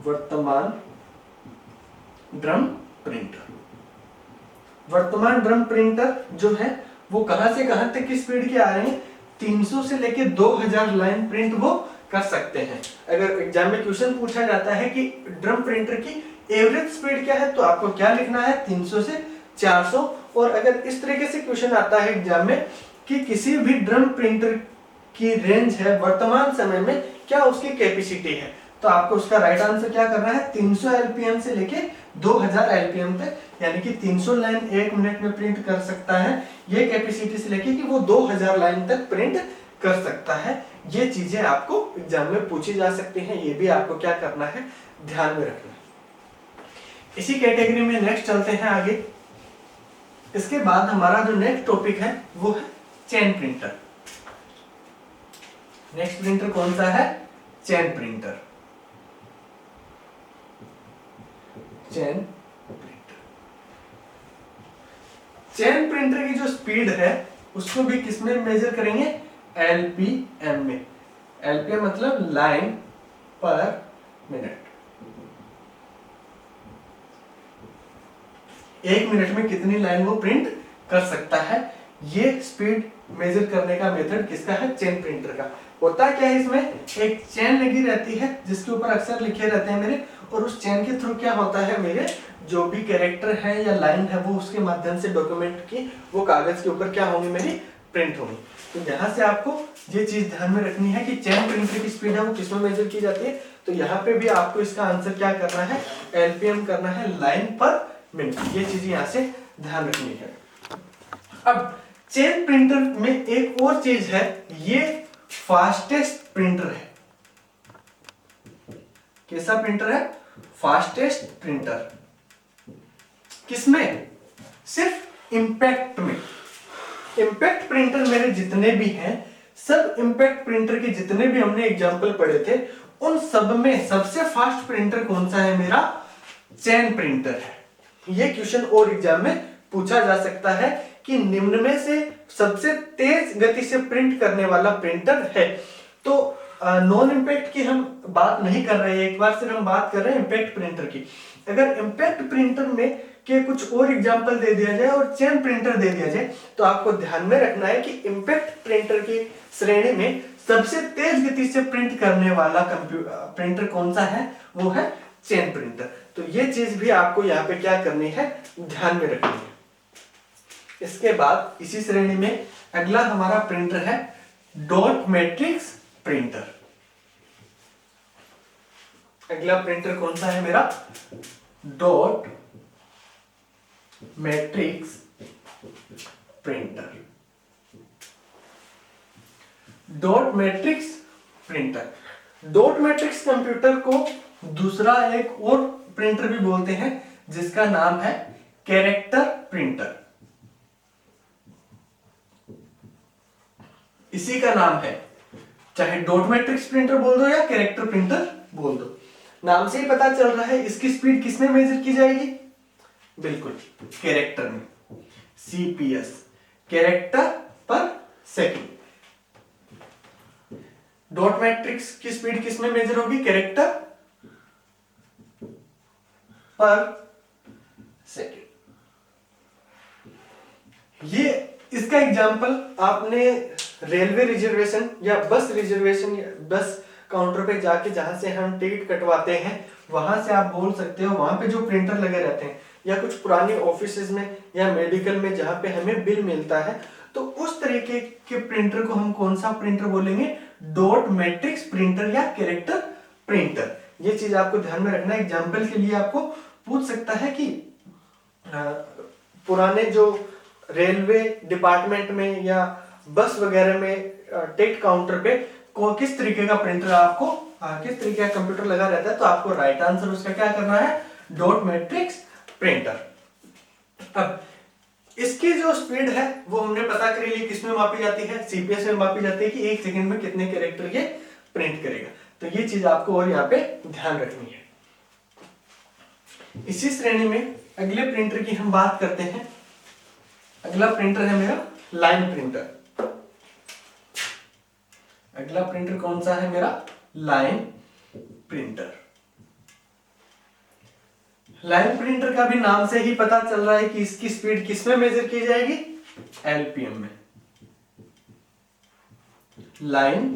वर्तमान ड्रम प्रिंटर जो है वो कहां से कहां तक की स्पीड के आ रहे हैं, 300 से लेके 2000 लाइन प्रिंट वो कर सकते हैं। अगर एग्जाम में क्वेश्चन पूछा जाता है कि ड्रम प्रिंटर की एवरेज स्पीड क्या है, तो आपको क्या लिखना है, 300 से 400। और अगर इस तरीके से क्वेश्चन आता है एग्जाम में कि किसी भी ड्रम प्रिंटर की रेंज है वर्तमान समय में, क्या उसकी कैपेसिटी है, तो आपको उसका राइट आंसर क्या करना है, 300 LPM से लेके 2000 LPM तक, यानी कि 300 लाइन 1 मिनट में प्रिंट कर सकता है। ये कैपेसिटी से लेके कि वो 2000 लाइन तक प्रिंट कर सकता है। ये चीजें आपको एग्जाम में पूछी जा सकती हैं, ये भी आपको क्या करना है, ध्यान में रखना है। इसी कैटेगरी में नेक्स्ट चलते हैं आगे। इसके बाद हमारा जो नेक्स्ट टॉपिक है वो है चेन प्रिंटर। नेक्स्ट प्रिंटर कौन सा है, चेन प्रिंटर। चेन प्रिंटर की जो स्पीड है उसको भी किसमें मेजर करेंगे, LPM में। LPM मतलब लाइन पर मिनट। 1 मिनट में कितनी लाइन वो प्रिंट कर सकता है, ये स्पीड मेजर करने का मेथड किसका है, चेन प्रिंटर का। होता क्या है, इसमें एक चेन लगी रहती है जिसके ऊपर अक्षर लिखे रहते हैं मेरे, और उस चेन के थ्रू क्या होता है, मेरे जो भी कैरेक्टर है या लाइन है वो उसके माध्यम से डॉक्यूमेंट की वो कागज के ऊपर क्या होंगी, मेरी प्रिंट होगी। तो यहाँ से आपको ये चीज ध्यान में रखनी है कि चेन प्रिंटर की स्पीड है वो किसमें मेजर की जाती है। तो यहाँ पे भी आपको इसका आंसर क्या करना है, LPM करना है, लाइन पर मिनट। ये चीज यहाँ से ध्यान रखनी है। अब चेन प्रिंटर में एक और चीज है, ये फास्टेस्ट प्रिंटर है। कैसा प्रिंटर है, फास्टेस्ट प्रिंटर। किसमें, सिर्फ इंपैक्ट में। इंपैक्ट प्रिंटर मेरे जितने भी हैं, सब इंपैक्ट प्रिंटर के जितने भी हमने एग्जांपल पढ़े थे, उन सब में सबसे फास्ट प्रिंटर कौन सा है, मेरा चेन प्रिंटर है। ये क्वेश्चन और एग्जाम में पूछा जा सकता है कि निम्न में से सबसे तेज गति से प्रिंट करने वाला प्रिंटर है। तो नॉन इंपैक्ट की हम बात नहीं कर रहे हैं, एक बार सिर्फ हम बात कर रहे हैं इंपैक्ट प्रिंटर की। अगर इंपैक्ट प्रिंटर में के कुछ और एग्जांपल दे दिया जाए और चेन प्रिंटर दे दिया जाए, तो आपको ध्यान में रखना है कि इंपैक्ट प्रिंटर की श्रेणी में सबसे तेज गति से प्रिंट करने वाला प्रिंटर कौन सा है, वो है चेन प्रिंटर। तो ये चीज भी आपको यहाँ पे क्या करनी है, ध्यान में रखनी है। इसके बाद इसी श्रेणी में अगला हमारा प्रिंटर है डॉट मैट्रिक्स प्रिंटर। अगला प्रिंटर कौन सा है मेरा, dot matrix printer. Dot matrix printer, dot matrix computer को दूसरा एक और प्रिंटर भी बोलते हैं जिसका नाम है कैरेक्टर प्रिंटर। इसी का नाम है, चाहे डॉट मैट्रिक्स प्रिंटर बोल दो या कैरेक्टर प्रिंटर बोल दो, नाम से ही पता चल रहा है इसकी स्पीड किसमें मेजर की जाएगी, बिल्कुल कैरेक्टर में, CPS, कैरेक्टर पर सेकंड। डॉट मैट्रिक्स की स्पीड किसमें मेजर होगी, कैरेक्टर पर सेकंड। ये इसका एग्जांपल आपने रेलवे रिजर्वेशन या बस रिजर्वेशन या बस काउंटर पे जाके जहाँ से हम टिकट कटवाते हैं वहां से आप बोल सकते हो, वहां पे जो प्रिंटर लगे रहते हैं या कुछ पुराने ऑफिसेज में या मेडिकल में जहाँ पे हमें बिल मिलता है, तो उस तरीके के प्रिंटर को हम कौन सा प्रिंटर बोलेंगे? डॉट मैट्रिक्स प्रिंटर या कैरेक्टर प्रिंटर। ये चीज आपको ध्यान में रखना। एग्जाम्पल के लिए आपको पूछ सकता है कि पुराने जो रेलवे डिपार्टमेंट में या बस वगैरह में टिकट काउंटर पे किस तरीके का प्रिंटर आपको किस तरीके का कंप्यूटर लगा रहता है, तो आपको राइट आंसर उसका क्या करना है? Dot matrix printer. अब इसकी जो स्पीड है वो हमने पता करी ली, किसमें मापी जाती है? सीपीएस में मापी जाती है कि 1 सेकंड में कितने कैरेक्टर ये प्रिंट करेगा। तो ये चीज आपको और यहाँ पे ध्यान रखनी है। इसी श्रेणी में अगले प्रिंटर की हम बात करते हैं। अगला प्रिंटर है मेरा लाइन प्रिंटर। अगला प्रिंटर कौन सा है मेरा? Line printer. लाइन प्रिंटर का भी नाम से ही पता चल रहा है कि इसकी स्पीड किसमें मेजर की जाएगी? एलपीएम में। लाइन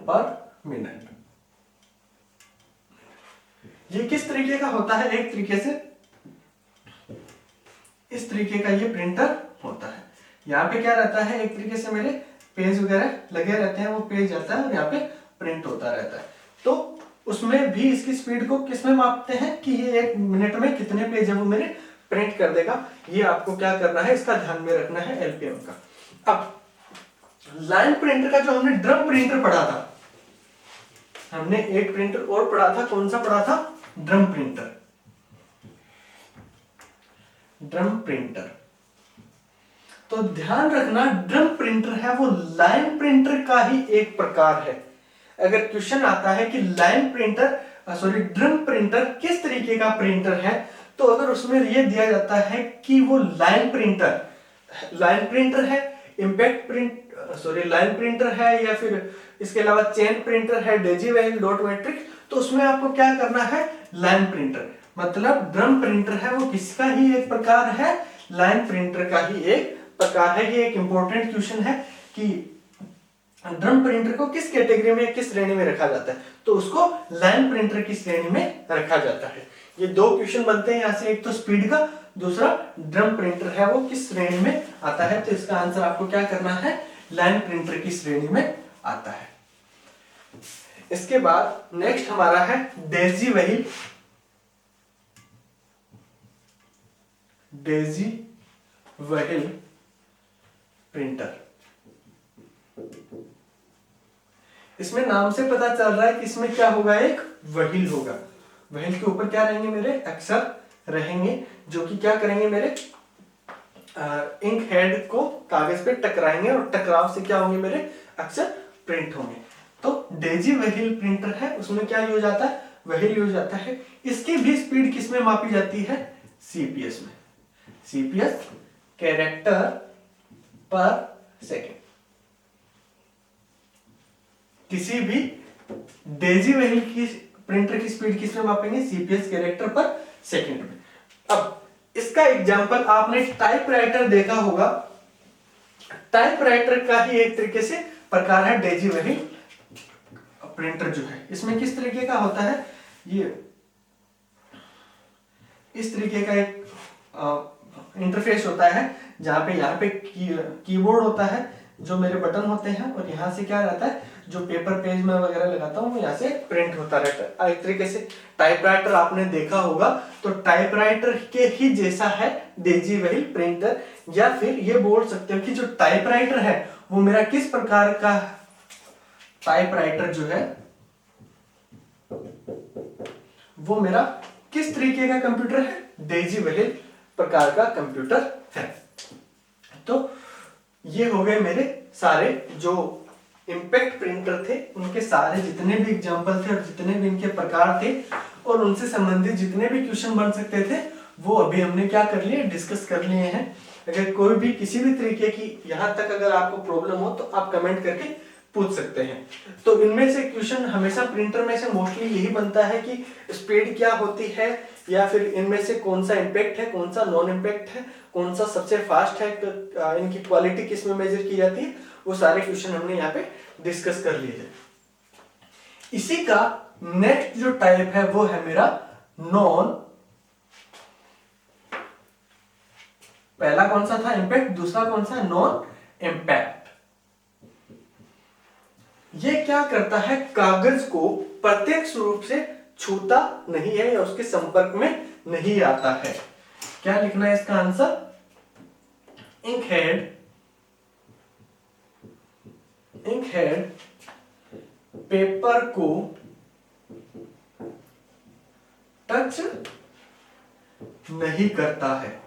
पर मिनट। ये किस तरीके का होता है? एक तरीके से इस तरीके का ये प्रिंटर होता है। यहाँ पे क्या रहता है? एक तरीके से मेरे पेज वगैरह लगे रहते हैं, वो पेज आता है और यहाँ पे प्रिंट होता रहता है। तो उसमें भी इसकी स्पीड को किसमें मापते हैं कि ये 1 मिनट में कितने पेज है वो मेरे प्रिंट कर देगा। ये आपको क्या करना है, इसका ध्यान में रखना है एलपीएम का। अब लाइन प्रिंटर का जो हमने ड्रम प्रिंटर पढ़ा था, हमने एक प्रिंटर और पढ़ा था। कौन सा पढ़ा था? Drum printer. ड्रम प्रिंटर, तो ध्यान रखना ड्रम प्रिंटर है वो लाइन प्रिंटर का ही एक प्रकार है। अगर क्वेश्चन आता है कि लाइन प्रिंटर ड्रम प्रिंटर किस तरीके का प्रिंटर है, तो अगर उसमें यह दिया जाता है कि वो लाइन प्रिंटर है, इंपैक्ट लाइन प्रिंटर है, या फिर इसके अलावा चेन प्रिंटर है, डेजी वेल, डॉट मैट्रिक्स, तो उसमें आपको क्या करना है? Line printer. मतलब ड्रम प्रिंटर है वो किसका ही एक प्रकार है? लाइन प्रिंटर का ही एक प्रकार है। ये एक इंपॉर्टेंट क्वेश्चन है कि ड्रम प्रिंटर को किस कैटेगरी में, किस श्रेणी में रखा जाता है, तो उसको लाइन प्रिंटर की श्रेणी में रखा जाता है। ये 2 क्वेश्चन बनते हैं यहाँ से, एक तो स्पीड का, दूसरा ड्रम प्रिंटर है वो किस श्रेणी में आता है। तो इसका आंसर आपको क्या करना है? लाइन प्रिंटर की श्रेणी में आता है। इसके बाद नेक्स्ट हमारा है daisy wheel. Daisy wheel printer. इसमें नाम से पता चल रहा है कि इसमें क्या होगा? एक वहील होगा। वहील के ऊपर क्या रहेंगे? मेरे अक्षर रहेंगे, जो कि क्या करेंगे? मेरे इंक हेड को कागज पे टकराएंगे और टकराव से क्या होंगे? मेरे अक्षर प्रिंट होंगे। तो डेजी वेहिल प्रिंटर है, उसमें क्या यूज आता है? वहील यूज आता है। इसकी भी स्पीड किसमें मापी जाती है? सीपीएस में। सीपीएस कैरेक्टर पर सेकेंड। किसी भी डेजी वेहिल की प्रिंटर की स्पीड किसमें मापेंगे? सीपीएस कैरेक्टर पर सेकेंड में। अब इसका एग्जांपल आपने टाइपराइटर देखा होगा। टाइपराइटर का ही एक तरीके से प्रकार है डेजी वेहिल प्रिंटर जो है। इसमें किस तरीके का होता है? ये इस तरीके का एक इंटरफेस होता है, जहां पे यहाँ पे कीबोर्ड होता है, जो मेरे बटन होते हैं, और यहाँ से क्या रहता है? जो पेपर पेज में वगैरह लगाता हूँ वो यहाँ से प्रिंट होता रहता है। एक तरीके से टाइपराइटर आपने देखा होगा, तो टाइपराइटर के ही जैसा है डेजी वेहिल प्रिंटर। या फिर ये बोल सकते हो कि जो टाइपराइटर है वो मेरा किस प्रकार का टाइपराइटर जो है वो मेरा किस तरीके का कंप्यूटर है? डेजी वेहिल प्रकार का कंप्यूटर है। तो ये हो गए मेरे सारे जो इंपैक्ट प्रिंटर थे, उनके सारे जितने भी एग्जांपल थे और जितने भी इनके प्रकार थे और उनसे संबंधित जितने भी क्वेश्चन बन सकते थे, वो अभी हमने क्या कर लिए? डिस्कस कर लिए हैं। अगर कोई भी किसी भी तरीके की यहाँ तक अगर आपको प्रॉब्लम हो तो आप कमेंट करके पूछ सकते हैं। तो इनमें से क्वेश्चन हमेशा प्रिंटर में से मोस्टली यही बनता है कि स्पीड क्या होती है, या फिर इनमें से कौन सा इम्पैक्ट है, कौन सा नॉन इम्पैक्ट है, कौन सा सबसे फास्ट है, इनकी क्वालिटी किस में मेजर की जाती है, वो सारे क्वेश्चन हमने यहाँ पे डिस्कस कर लिए हैं। इसी का नेक्स्ट जो टाइप है वो है मेरा नॉन, पहला कौन सा था इम्पैक्ट, दूसरा कौन सा नॉन इम्पैक्ट। ये क्या करता है, कागज को प्रत्यक्ष रूप से छूता नहीं है या उसके संपर्क में नहीं आता है। क्या लिखना है इसका आंसर, इंक हेड पेपर को टच नहीं करता है,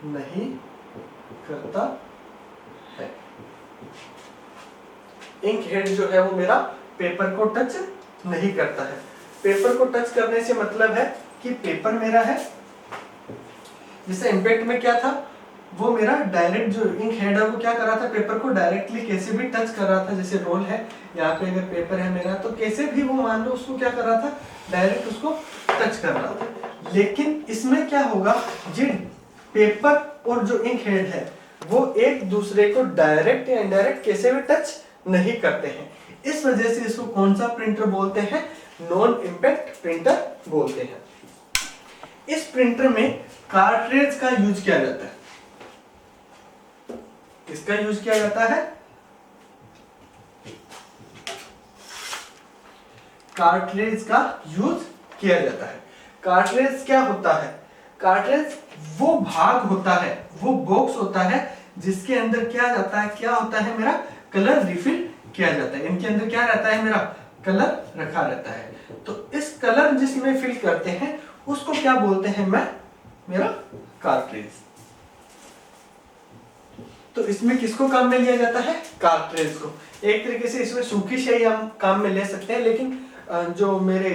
नहीं करता है। इंक हेड जो है वो मेरा पेपर को टच नहीं करता है। पेपर को टच करने से मतलब है कि पेपर मेरा है, जैसे इम्पैक्ट में क्या था, वो मेरा डायरेक्ट जो इंक हेड है वो क्या कर रहा था, पेपर को डायरेक्टली कैसे भी टच कर रहा था। जैसे रोल है यहाँ पे, अगर पेपर है मेरा तो कैसे भी वो मान लो उसको क्या कर रहा था, डायरेक्ट उसको टच कर रहा था। लेकिन इसमें क्या होगा, जी पेपर और जो इंक हेड है वो एक दूसरे को डायरेक्ट या इनडायरेक्ट कैसे भी टच नहीं करते हैं। इस वजह से इसको कौन सा प्रिंटर बोलते हैं, नॉन इम्पैक्ट प्रिंटर बोलते हैं। इस प्रिंटर में कार्ट्रिज का यूज किया जाता है। किसका यूज किया जाता है, कार्ट्रिज का यूज किया जाता है। कार्ट्रिज क्या होता है, कार्ट्रिज वो भाग होता है, वो बॉक्स होता है जिसके अंदर क्या जाता है, क्या होता है मेरा, कलर रिफिल किया जाता है। इनके अंदर क्या रहता है, मेरा कलर रखा रहता है। तो इस कलर जिसमें फिल करते हैं उसको क्या बोलते हैं, मैं मेरा कार्ट्रिज। तो इसमें किसको काम में लिया जाता है, कार्ट्रिज को। एक तरीके से इसमें सूखी स्याही हम काम में ले सकते हैं, लेकिन जो मेरे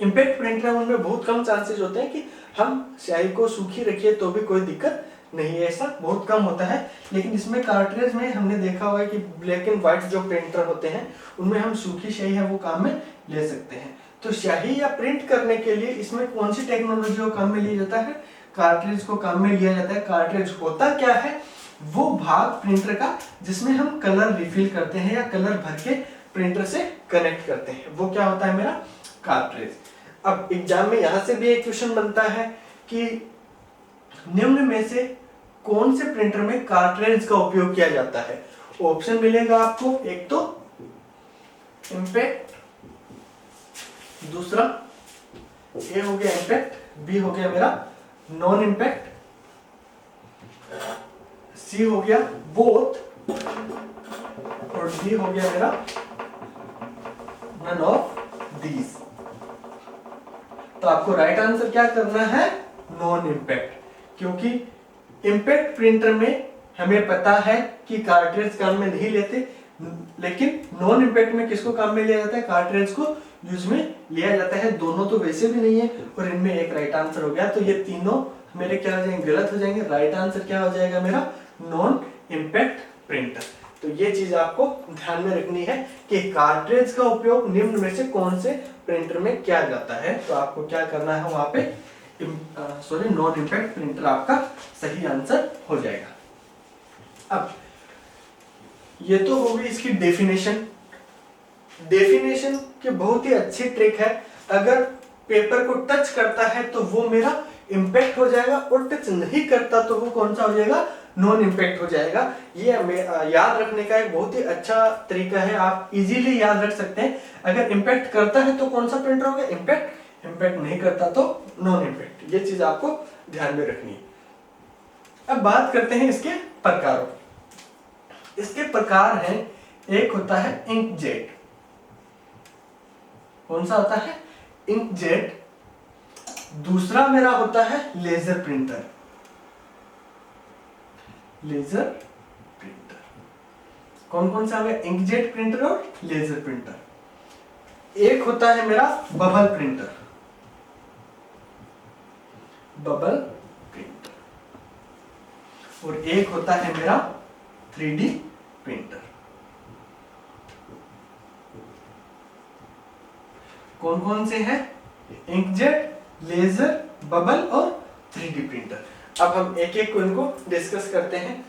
इम्पैक्ट प्रिंटर है उनमें बहुत कम चांसेस होते हैं कि हम स्याही को सूखी रखिए तो भी कोई दिक्कत नहीं है, ऐसा बहुत कम होता है। लेकिन इसमें कार्ट्रिज में हमने देखा हुआ है कि ब्लैक एंड व्हाइट जो प्रिंटर होते हैं उनमें हम सूखी स्याही है वो काम में ले सकते हैं। तो स्याही या प्रिंट करने के लिए इसमें कौन सी टेक्नोलॉजी को काम में लिया जाता है, कार्ट्रिज को काम में लिया जाता है। कार्ट्रिज होता क्या है, वो भाग प्रिंटर का जिसमें हम कलर रिफिल करते हैं या कलर भर के प्रिंटर से कनेक्ट करते हैं, वो क्या होता है, मेरा कार्ट्रिज। अब एग्जाम में यहां से भी एक क्वेश्चन बनता है कि निम्न में से कौन से प्रिंटर में कार्ट्रिज का उपयोग किया जाता है। ऑप्शन मिलेगा आपको, एक तो इम्पैक्ट, दूसरा ए हो गया इम्पैक्ट, बी हो गया मेरा नॉन इम्पैक्ट, सी हो गया बोथ और डी हो गया मेरा नन ऑफ दीज। तो आपको राइट आंसर क्या करना है, नॉन इम्पैक्ट, क्योंकि इम्पैक्ट प्रिंटर में हमें पता है कि कार्ट्रिज काम में नहीं लेते, लेकिन नॉन इम्पैक्ट में किसको काम में लिया जाता है, कार्ट्रिज को यूज में लिया जाता है। दोनों तो वैसे भी नहीं है और इनमें एक राइट आंसर हो गया, तो ये तीनों मेरे क्या हो जाएंगे, गलत हो जाएंगे। राइट आंसर क्या हो जाएगा मेरा, नॉन इम्पैक्ट प्रिंटर। तो ये चीज आपको ध्यान में रखनी है कि कार्ट्रिज का उपयोग निम्न में से कौन से प्रिंटर में किया जाता है। तो आपको क्या करना है, वहां पे नॉन इम्पैक्ट प्रिंटर आपका सही आंसर हो जाएगा। अब ये तो होगी इसकी डेफिनेशन। डेफिनेशन की बहुत ही अच्छी ट्रिक है, अगर पेपर को टच करता है तो वो मेरा इम्पैक्ट हो जाएगा और टच नहीं करता तो वो कौन सा हो जाएगा, नॉन इम्पैक्ट हो जाएगा। ये याद रखने का एक बहुत ही अच्छा तरीका है, आप इजीली याद रख सकते हैं। अगर इम्पैक्ट करता है तो कौन सा प्रिंटर होगा, इम्पैक्ट, इम्पैक्ट नहीं करता तो नॉन इम्पैक्ट। ये चीज आपको ध्यान में रखनी है। अब बात करते हैं इसके प्रकारों। इसके प्रकार हैं, एक होता है इंकजेट। कौन सा होता है, इंकजेट। दूसरा मेरा होता है लेजर प्रिंटर, लेजर प्रिंटर। कौन कौन सा आ गया, इंकजेट प्रिंटर और लेजर प्रिंटर। एक होता है मेरा बबल प्रिंटर, बबल प्रिंटर, और एक होता है मेरा 3D प्रिंटर। कौन कौन से हैं, इंकजेट, लेजर, बबल और 3D प्रिंटर। अब हम एक एक को इनको डिस्कस करते हैं।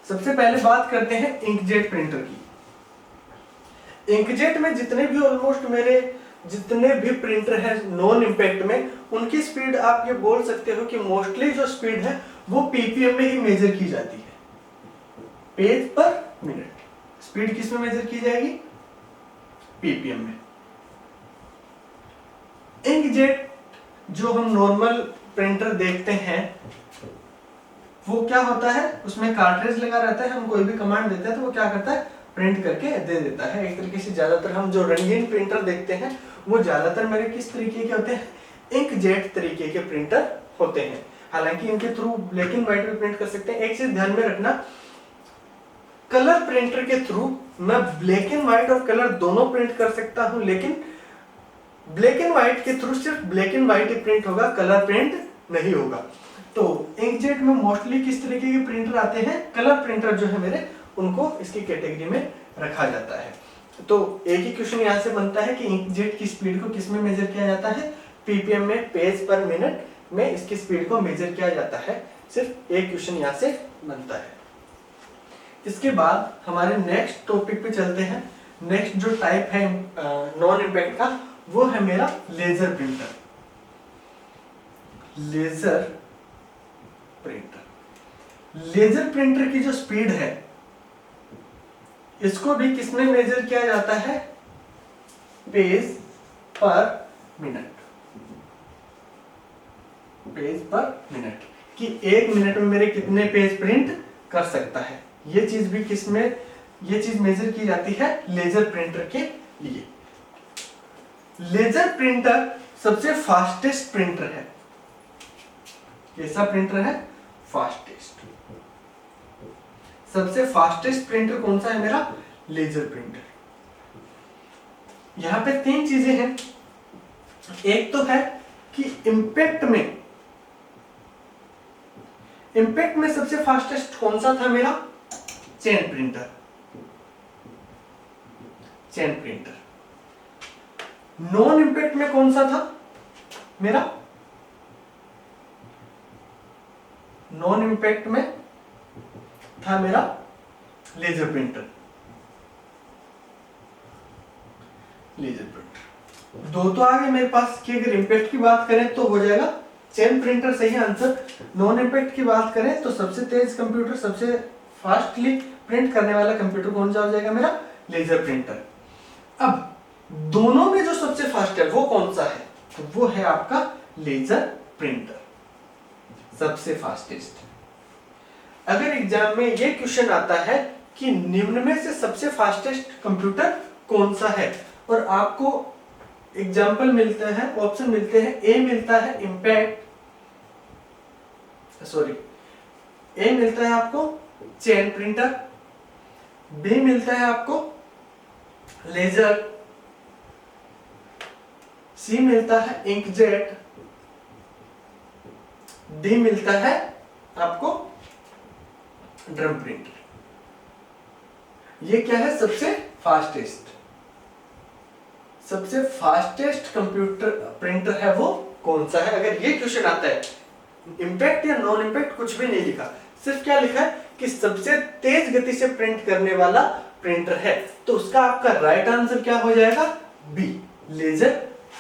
सबसे पहले बात करते हैं इंकजेट प्रिंटर की। इंकजेट में जितने भी ऑलमोस्ट मेरे जितने भी प्रिंटर हैं नॉन इंपैक्ट में, उनकी स्पीड आप ये बोल सकते हो कि मोस्टली जो स्पीड है वो पीपीएम में ही मेजर की जाती है, पेज पर मिनट। स्पीड किस में मेजर की जाएगी? पीपीएम में। इंकजेट जो हम नॉर्मल प्रिंटर देखते हैं वो क्या होता है, उसमें कार्ट्रिज लगा रहता है, हम कोई भी कमांड देते हैं तो वो क्या करता है, प्रिंट करके दे देता है। एक तरीके से ज्यादातर हम जो रंगीन प्रिंटर देखते हैं वो ज्यादातर मेरे किस तरीके के होते हैं, इंकजेट तरीके के प्रिंटर होते हैं। हालांकि इनके थ्रू ब्लैक एंड व्हाइट भी प्रिंट कर सकते हैं। एक चीज ध्यान में रखना, कलर प्रिंटर के थ्रू मैं ब्लैक एंड व्हाइट और कलर दोनों प्रिंट कर सकता हूं, लेकिन ब्लैक एंड व्हाइट के थ्रू सिर्फ black and white he print होगा, कलर प्रिंट नहीं होगा। तो इंकजेट में मोस्टली किस तरीके के प्रिंटर आते हैं, कलर प्रिंटर जो है मेरे, उनको इसकी कैटेगरी में रखा जाता है। तो एक ही क्वेश्चन यहाँ से बनता है कि इंकजेट की स्पीड को किस में मेजर किया जाता है, पीपीएम में, पेज पर मिनट में इसकी स्पीड को मेजर किया जाता है। सिर्फ एक क्वेश्चन यहाँ से बनता है। इसके बाद हमारे नेक्स्ट टॉपिक पे चलते हैं। नेक्स्ट जो टाइप है नॉन इंपैक्ट का, वो है मेरा laser printer. Laser printer, laser printer की जो स्पीड है इसको भी किसमें मेजर किया जाता है, पेज पर मिनट। पेज पर मिनट कि एक मिनट में मेरे कितने पेज प्रिंट कर सकता है, ये चीज भी किसमें, ये चीज मेजर की जाती है लेजर प्रिंटर के लिए। लेजर प्रिंटर सबसे फास्टेस्ट प्रिंटर है। कैसा प्रिंटर है, फास्टेस्ट। सबसे फास्टेस्ट प्रिंटर कौन सा है मेरा, लेजर प्रिंटर। यहां पे तीन चीजें हैं। एक तो है कि इंपैक्ट में सबसे फास्टेस्ट कौन सा था मेरा, chain printer. Chain printer. Non impact में कौन सा था मेरा, नॉन इंपैक्ट में था मेरा लेजर प्रिंटर। लेजर प्रिंटर दो तो आ गए मेरे पास कि अगर इंपैक्ट की बात करें तो हो जाएगा चेन प्रिंटर सही आंसर। नॉन इंपैक्ट की बात करें तो सबसे तेज कंप्यूटर, सबसे फास्टली प्रिंट करने वाला कंप्यूटर कौन सा हो जाएगा मेरा, लेजर प्रिंटर। अब दोनों में जो सबसे फास्ट है वो कौन सा है, तो वो है आपका लेजर प्रिंटर, सबसे फास्टेस्ट। अगर एग्जाम में ये क्वेश्चन आता है कि निम्न में से सबसे फास्टेस्ट कंप्यूटर कौन सा है, और आपको एग्जाम्पल मिलते हैं, ऑप्शन मिलते हैं, ए मिलता है इंपैक्ट, ए मिलता है आपको चेन प्रिंटर, बी मिलता है आपको लेजर, सी मिलता है इंकजेट, डी मिलता है आपको ड्रम प्रिंटर। ये क्या है, सबसे फास्टेस्ट। सबसे फास्टेस्ट कंप्यूटर प्रिंटर है वो कौन सा है। अगर ये क्वेश्चन आता है, इंपैक्ट या नॉन इंपैक्ट कुछ भी नहीं लिखा, सिर्फ क्या लिखा है कि सबसे तेज गति से प्रिंट करने वाला प्रिंटर है, तो उसका आपका राइट आंसर क्या हो जाएगा, बी, लेजर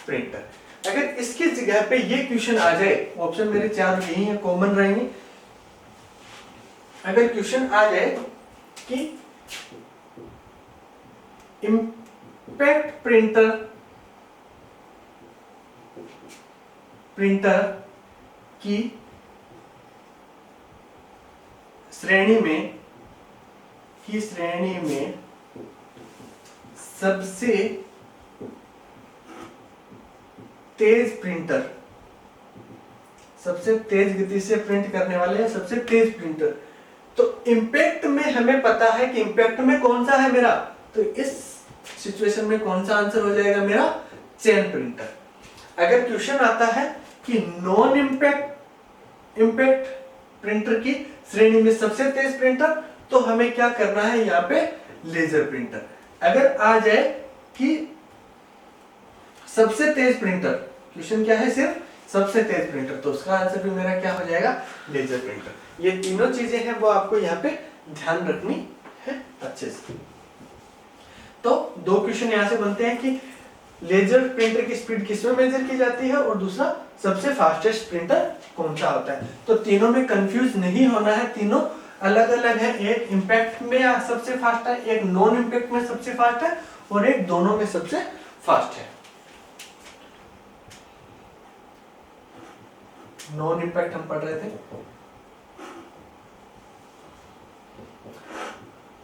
प्रिंटर। अगर इसकी जगह पे ये क्वेश्चन आ जाए, ऑप्शन मेरे चार यही है, कॉमन रहेंगे। अगर क्वेश्चन आ जाए कि इंपैक्ट प्रिंटर की श्रेणी में सबसे तेज प्रिंटर, सबसे तेज गति से प्रिंट करने वाले हैं, सबसे तेज प्रिंटर, तो इंपैक्ट में हमें पता है कि इंपैक्ट में कौन सा है मेरा, तो इस सिचुएशन में कौन सा आंसर हो जाएगा मेरा, चेन प्रिंटर। अगर क्वेश्चन आता है कि नॉन इंपैक्ट प्रिंटर की श्रेणी में सबसे तेज प्रिंटर, तो हमें क्या करना है यहाँ पे, लेजर प्रिंटर। अगर आ जाए कि सबसे तेज प्रिंटर, क्वेश्चन क्या है, सिर्फ सबसे तेज प्रिंटर, तो उसका आंसर भी मेरा क्या हो जाएगा, लेजर प्रिंटर। ये तीनों चीजें हैं वो आपको यहाँ पे ध्यान रखनी है अच्छे से। तो दो क्वेश्चन यहाँ से बनते हैं कि लेजर प्रिंटर की स्पीड किसमें मेजर की जाती है और दूसरा सबसे फास्टेस्ट प्रिंटर कौन सा होता है। तो तीनों में कंफ्यूज नहीं होना है, तीनों अलग अलग है, एक इम्पैक्ट में सबसे फास्ट है, एक नॉन इम्पैक्ट में सबसे फास्ट है और एक दोनों में सबसे फास्ट है। नॉन इम्पैक्ट हम पढ़ रहे थे।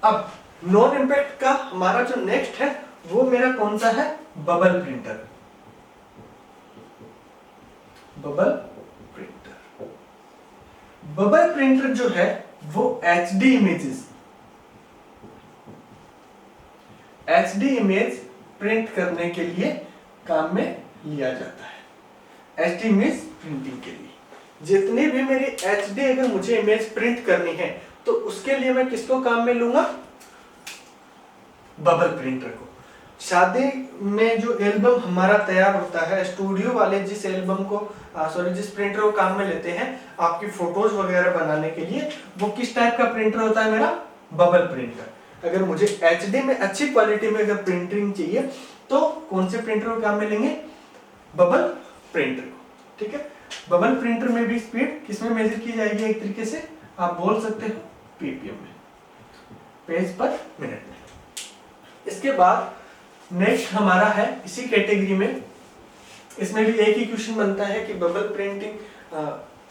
अब नॉन इम्पैक्ट का हमारा जो नेक्स्ट है वो मेरा कौन सा है, bubble printer. Bubble printer, bubble printer जो है वो HD images, HD image print करने के लिए काम में लिया जाता है। HD इमेज प्रिंटिंग के लिए जितनी भी मेरी HD अगर मुझे इमेज प्रिंट करनी है तो उसके लिए मैं किसको काम में लूंगा, बबल प्रिंटर को। शादी में जो एल्बम हमारा तैयार होता है, स्टूडियो वाले जिस एल्बम को जिस प्रिंटर को काम में लेते हैं आपकी फोटोज वगैरह बनाने के लिए, वो किस टाइप का प्रिंटर होता है, मेरा बबल प्रिंटर। अगर मुझे HD में अच्छी क्वालिटी में अगर प्रिंटिंग चाहिए तो कौन से प्रिंटर को काम में लेंगे, बबल प्रिंटर को। ठीक है, बबल प्रिंटर में भी स्पीड किसमें मेजर की जाएगी, एक तरीके से आप बोल सकते हो PPM में, पेज पर मिनट में। इसके बाद नेक्स्ट हमारा है इसी कैटेगरी में, इसमें भी एक ही क्वेश्चन बनता है कि bubble printing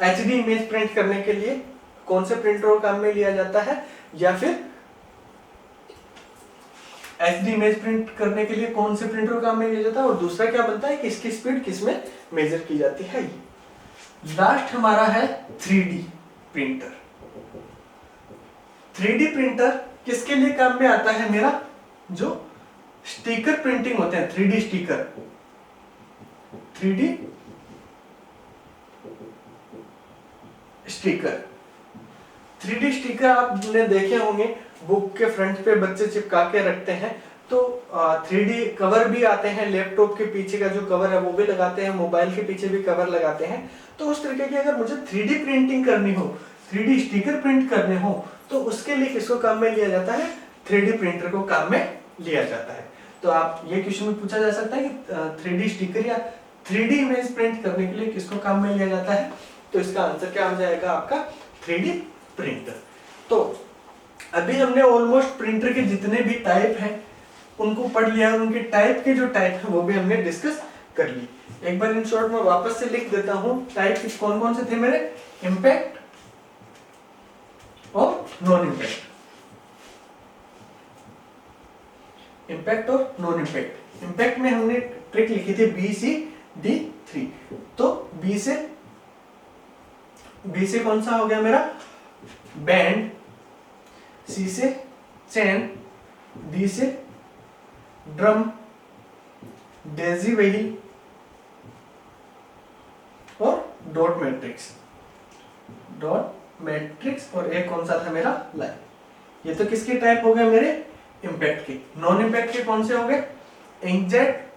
HD image print करने के लिए कौन से प्रिंटर को काम में लिया जाता है, या फिर HD इमेज प्रिंट करने के लिए कौन से प्रिंटर को काम में लिया जाता है, और दूसरा क्या बनता है कि इसकी स्पीड किसमें मेजर की जाती है। लास्ट हमारा है 3D प्रिंटर। 3D प्रिंटर किसके लिए काम में आता है, मेरा जो स्टिकर प्रिंटिंग होते हैं, 3D sticker, 3D sticker. 3D sticker आपने देखे होंगे, बुक के फ्रंट पे बच्चे चिपका के रखते हैं। तो 3D कवर भी आते हैं, लैपटॉप के पीछे का जो कवर है वो भी लगाते हैं, मोबाइल के पीछे भी कवर लगाते हैं। तो उस तरीके की अगर मुझे 3D प्रिंटिंग करनी हो, 3D स्टिकर प्रिंट करने हो, तो उसके लिए किसको काम में लिया जाता है, 3D प्रिंटर को काम में लिया जाता है। तो आप ये क्वेश्चन में पूछा जा सकता है कि 3D स्टिकर या 3D इमेज प्रिंट करने के लिए किसको काम में लिया जाता है, तो इसका आंसर क्या हो जाएगा आपका, 3D प्रिंटर। तो अभी हमने ऑलमोस्ट प्रिंटर के जितने भी टाइप हैं उनको पढ़ लिया और उनके टाइप के जो टाइप है वो भी हमने डिस्कस कर ली। एक बार इन शॉर्ट में वापस से लिख देता हूं, टाइप कौन कौन से थे मेरे, इम्पैक्ट और नॉन इम्पैक्ट, इम्पैक्ट और नॉन इम्पैक्ट। इम्पैक्ट में हमने ट्रिक लिखी थी BCD3। तो बी से कौन सा हो गया मेरा, बैंड, C से चैन, D से ड्रम, डेजी व्हील और डॉट मैट्रिक्स, और एक कौन सा था मेरा, लाइन। ये तो किसके टाइप हो गए मेरे, इम्पैक्ट के। नॉन इम्पैक्ट के कौन से हो गए, इंकजेट,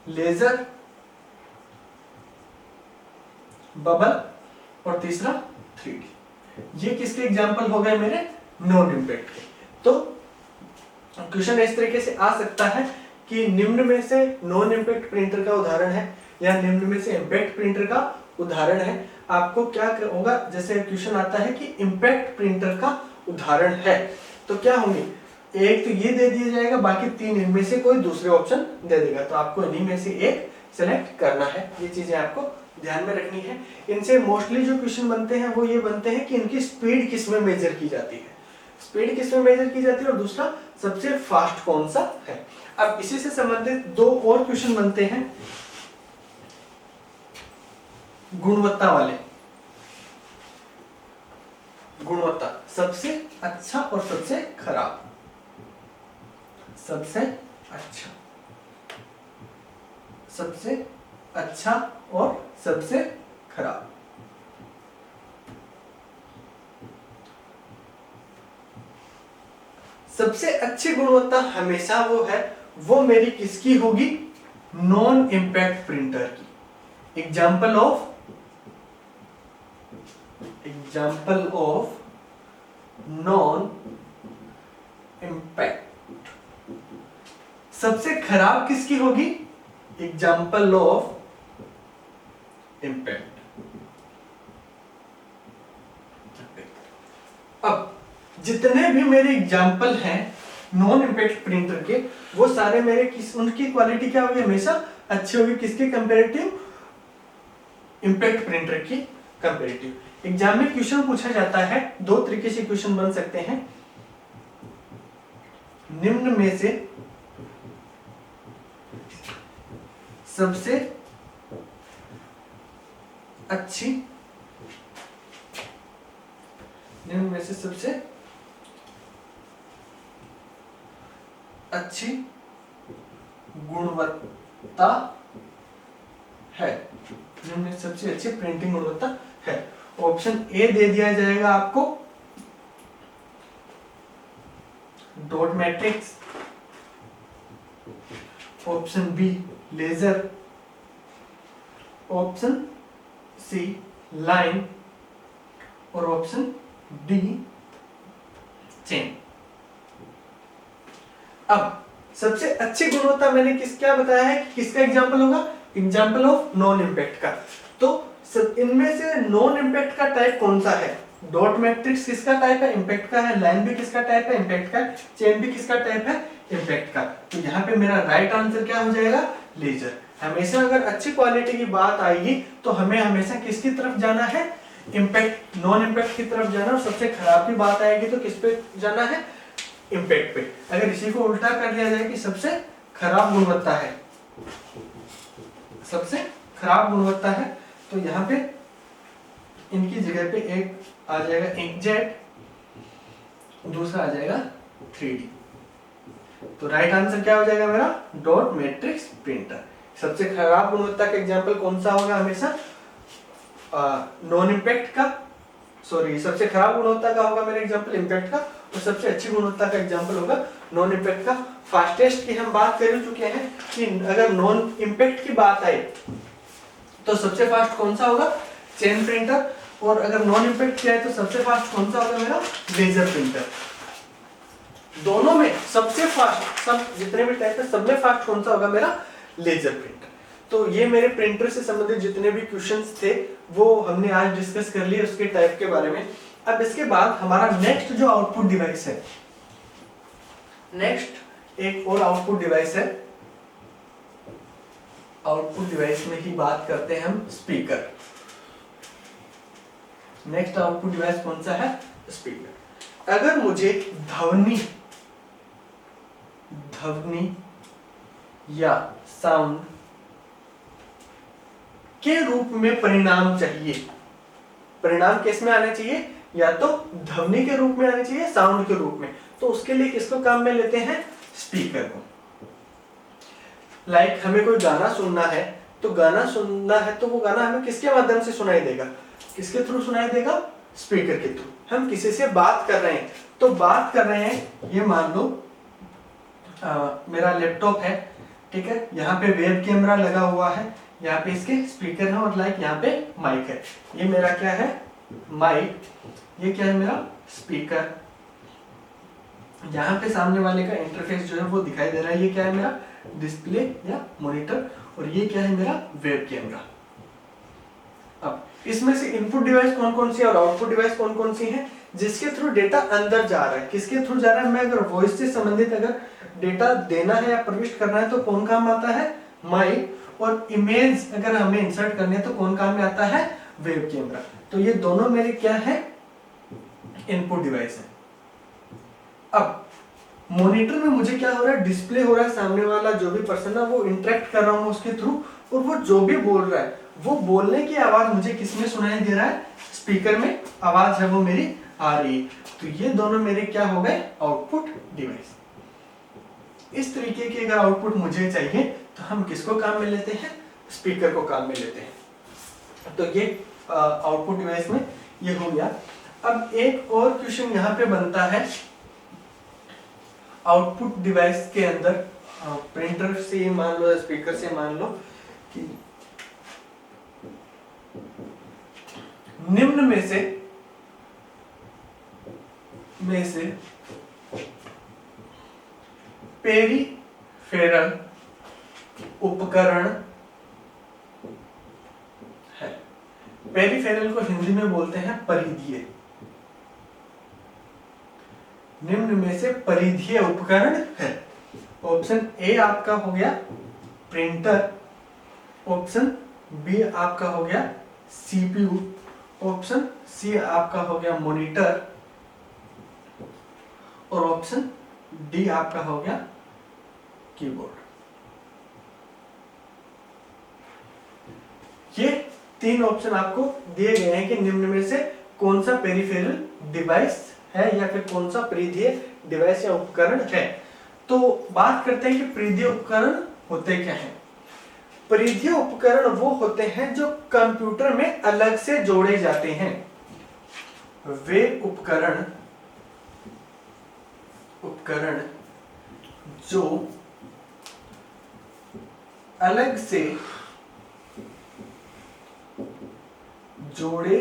लेजर, बबल और तीसरा 3D। ये किसके एग्जाम्पल हो गए मेरे, नॉन इम्पैक्ट के। तो क्वेश्चन इस तरीके से आ सकता है कि निम्न में से नॉन इम्पैक्ट प्रिंटर का उदाहरण है या निम्न में से इम्पैक्ट प्रिंटर का उदाहरण है। आपको क्या होगा, जैसे क्वेश्चन आता है कि इम्पैक्ट प्रिंटर का उदाहरण है, तो क्या होंगे, एक तो ये दे दिया जाएगा, बाकी तीन इनमें से कोई दूसरे ऑप्शन दे देगा, तो आपको इन्हीं में से एक सेलेक्ट करना है। ये चीजें आपको ध्यान में रखनी है। इनसे मोस्टली जो क्वेश्चन बनते हैं वो ये बनते हैं कि इनकी स्पीड किस में मेजर की जाती है, स्पीड किस में मेजर की जाती है, और दूसरा सबसे फास्ट कौन सा है। अब इसी से संबंधित दो और क्वेश्चन बनते हैं, गुणवत्ता वाले। गुणवत्ता, सबसे अच्छा और सबसे खराब, सबसे अच्छा, सबसे अच्छा और सबसे खराब। सबसे अच्छी गुणवत्ता हमेशा वो है, वो मेरी किसकी होगी, नॉन इम्पैक्ट प्रिंटर की। एग्जाम्पल ऑफ नॉन इम्पैक्ट, सबसे खराब किसकी होगी? Example of impact. अब जितने भी मेरे एग्जाम्पल हैं नॉन इम्पैक्ट प्रिंटर के, वो सारे मेरे उनकी क्वालिटी क्या होगी? हमेशा अच्छी होगी। किसके कंपैरेटिव? इम्पैक्ट प्रिंटर की कंपैरेटिव। एग्जाम में क्वेश्चन पूछा जाता है, दो तरीके से क्वेश्चन बन सकते हैं। निम्न में से सबसे अच्छी गुणवत्ता है, जिनमें सबसे अच्छी प्रिंटिंग गुणवत्ता है। ऑप्शन ए दे दिया जाएगा आपको dot matrix, option B laser, option C line और ऑप्शन डी चेन। अब सबसे अच्छी गुणवत्ता मैंने क्या बताया है कि किसका एग्जाम्पल होगा? एग्जाम्पल ऑफ नॉन इम्पैक्ट का। तो इनमें से नॉन इम्पैक्ट का टाइप कौन सा है? डॉट मैट्रिक्स किसका टाइप है? इम्पैक्ट का है। लाइन भी किसका टाइप है? इम्पैक्ट का। चेन भी किसका टाइप है? इम्पैक्ट का। तो यहाँ पे मेरा राइट आंसर क्या हो जाएगा? लेजर। हमेशा अगर अच्छी क्वालिटी की बात आएगी तो हमें हमेशा किसकी तरफ जाना है? इम्पैक्ट, नॉन इम्पैक्ट की तरफ जाना। और सबसे खराब की बात आएगी तो किस पे जाना है? इम्पैक्ट पे। अगर इसी को उल्टा कर दिया जाए कि सबसे खराब गुणवत्ता है, सबसे खराब गुणवत्ता है, तो यहाँ पे इनकी जगह पे एक आ जाएगा इंकजेट, दूसरा आ जाएगा 3D। तो राइट आंसर क्या हो जाएगा मेरा? Dot matrix printer. सबसे खराब गुणवत्ता का एग्जाम्पल कौन सा होगा? हमेशा नॉन इम्पैक्ट का, सॉरी सबसे खराब गुणवत्ता का होगा मेरा एग्जाम्पल इम्पैक्ट का, और सबसे अच्छी गुणवत्ता का एग्जाम्पल होगा नॉन इम्पैक्ट का। फास्टेस्ट की हम बात कर चुके हैं कि अगर नॉन इम्पैक्ट की बात आए तो सबसे फास्ट कौन सा होगा? Chain printer. और अगर नॉन इम्पैक्ट किया है तो सबसे फास्ट कौन सा होगा मेरा? Laser printer. दोनों में सबसे फास्ट, सब जितने भी टाइप है सब में फास्ट कौन सा होगा मेरा? Laser printer. तो ये मेरे प्रिंटर से संबंधित जितने भी क्वेश्चंस थे वो हमने आज डिस्कस कर लिए उसके टाइप के बारे में। अब इसके बाद हमारा नेक्स्ट जो आउटपुट डिवाइस है, नेक्स्ट एक और आउटपुट डिवाइस है। आउटपुट डिवाइस में ही बात करते हैं हम स्पीकर। नेक्स्ट आउटपुट डिवाइस कौन सा है? स्पीकर। अगर मुझे ध्वनि या साउंड के रूप में परिणाम चाहिए, परिणाम किस में आने चाहिए? या तो ध्वनि के रूप में आने चाहिए, साउंड के रूप में। तो उसके लिए किसको काम में लेते हैं? स्पीकर को। लाइक हमें कोई गाना सुनना है, तो गाना सुनना है तो वो गाना हमें किसके माध्यम से सुनाई देगा? किसके थ्रू सुनाई देगा? स्पीकर के थ्रू। हम किसी से बात कर रहे हैं, तो बात कर रहे हैं, ये मान लो मेरा लैपटॉप है, ठीक है, यहाँ पे वेब कैमरा लगा हुआ है, यहाँ पे इसके स्पीकर है और लाइक यहाँ पे माइक है। ये मेरा क्या है? माइक। ये क्या है? मेरा स्पीकर। यहाँ पे सामने वाले का इंटरफेस जो है वो दिखाई दे रहा है। ये क्या है? मेरा डिस्प्ले या मॉनिटर। और ये क्या है? मेरा वेब कैमरा। अब इसमें से इनपुट डिवाइस कौन कौन सी है और आउटपुट डिवाइस कौन कौन सी है जिसके थ्रू डेटा अंदर जा रहा है? किसके थ्रू जा रहा है? मैं अगर वॉइस से संबंधित अगर डेटा देना है या प्रविष्ट करना है तो कौन काम आता है? माइक। और इमेज अगर हमें इंसर्ट करनी है तो कौन काम में आता है? Web camera. तो ये दोनों मेरे क्या है? इनपुट डिवाइस है। अब मॉनिटर में मुझे क्या हो रहा है? डिस्प्ले हो रहा है, सामने वाला जो भी पर्सन है वो इंटरेक्ट कर रहा हूँ उसके थ्रू, और वो जो भी बोल रहा है वो बोलने की आवाज मुझे किसमें सुनाई दे रहा है? स्पीकर में आवाज है वो मेरी आ रही है। तो ये दोनों मेरे क्या हो गए? Output device. इस तरीके की अगर आउटपुट मुझे चाहिए तो हम किसको काम में लेते हैं? स्पीकर को काम में लेते हैं। तो ये आउटपुट डिवाइस में ये हो गया। अब एक और क्वेश्चन यहाँ पे बनता है आउटपुट डिवाइस के अंदर प्रिंटर से ही मान लो, स्पीकर से मान लो कि निम्न में से पेरिफेरल उपकरण है। पेरिफेरल को हिंदी में बोलते हैं परिधीय। निम्न में से परिधीय उपकरण है। ऑप्शन ए आपका हो गया प्रिंटर, ऑप्शन बी आपका हो गया सीपीयू, ऑप्शन सी आपका हो गया मॉनिटर और ऑप्शन डी आपका हो गया कीबोर्ड। ये 3 ऑप्शन आपको दिए गए हैं कि निम्न में से कौन सा पेरिफेरल डिवाइस है या फिर कौन सा परिधीय डिवाइस या उपकरण है। तो बात करते हैं कि परिधीय उपकरण होते क्या हैं। परिधीय उपकरण वो होते हैं जो कंप्यूटर में अलग से जोड़े जाते हैं। वे उपकरण जो अलग से जोड़े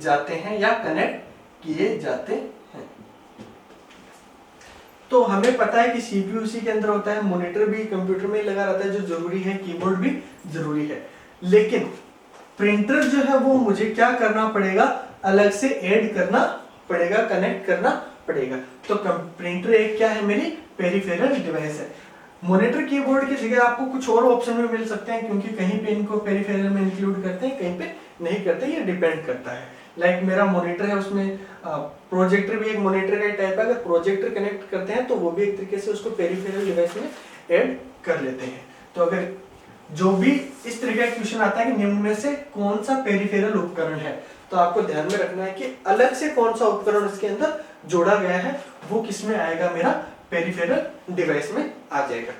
जाते हैं या कनेक्ट किए जाते हैं। तो हमें पता है कि सीपीयू उसी के अंदर होता है, मॉनिटर भी कंप्यूटर में लगा रहता है जो जरूरी है, कीबोर्ड भी जरूरी है। लेकिन प्रिंटर जो है वो मुझे क्या करना पड़ेगा, अलग से ऐड करना पड़ेगा, कनेक्ट करना पड़ेगा। तो प्रिंटर एक क्या है, मेरी पेरिफेरल डिवाइस है। मॉनिटर कीबोर्ड की जगह आपको कुछ और ऑप्शन में मिल सकते हैं, क्योंकि कहीं पे इनको पेरिफेरल में इंक्लूड करते हैं, कहीं पे नहीं करते, ये डिपेंड करता है। लाइक मेरा मॉनिटर है, उसमें प्रोजेक्टर भी एक मॉनिटर का टाइप है। अगर प्रोजेक्टर कनेक्ट करते हैं तो वो भी एक तरीके से उसको पेरिफेरल डिवाइस में ऐड कर लेते हैं। तो अगर जो भी इस तरह का क्वेश्चन आता है कि निम्न में से कौन सा पेरिफेरल उपकरण है, तो आपको ध्यान में रखना है कि अलग से कौन सा उपकरण इसके अंदर जोड़ा गया है, वो किस में आएगा, मेरा पेरिफेरल डिवाइस में आ जाएगा।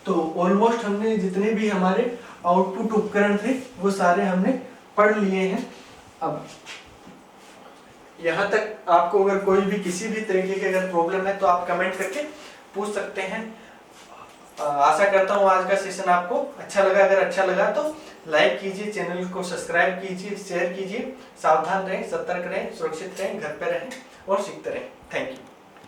तो ऑलमोस्ट हमने जितने भी हमारे आउटपुट उपकरण थे वो सारे हमने पढ़ लिए हैं। अब यहाँ तक आपको अगर कोई भी किसी भी तरीके की अगर प्रॉब्लम है तो आप कमेंट करके पूछ सकते हैं। आशा करता हूँ आज का सेशन आपको अच्छा लगा। अगर अच्छा लगा तो लाइक कीजिए, चैनल को सब्सक्राइब कीजिए, शेयर कीजिए। सावधान रहें, सतर्क रहें, सुरक्षित रहें, घर पे रहें और सीखते रहें। Thank you.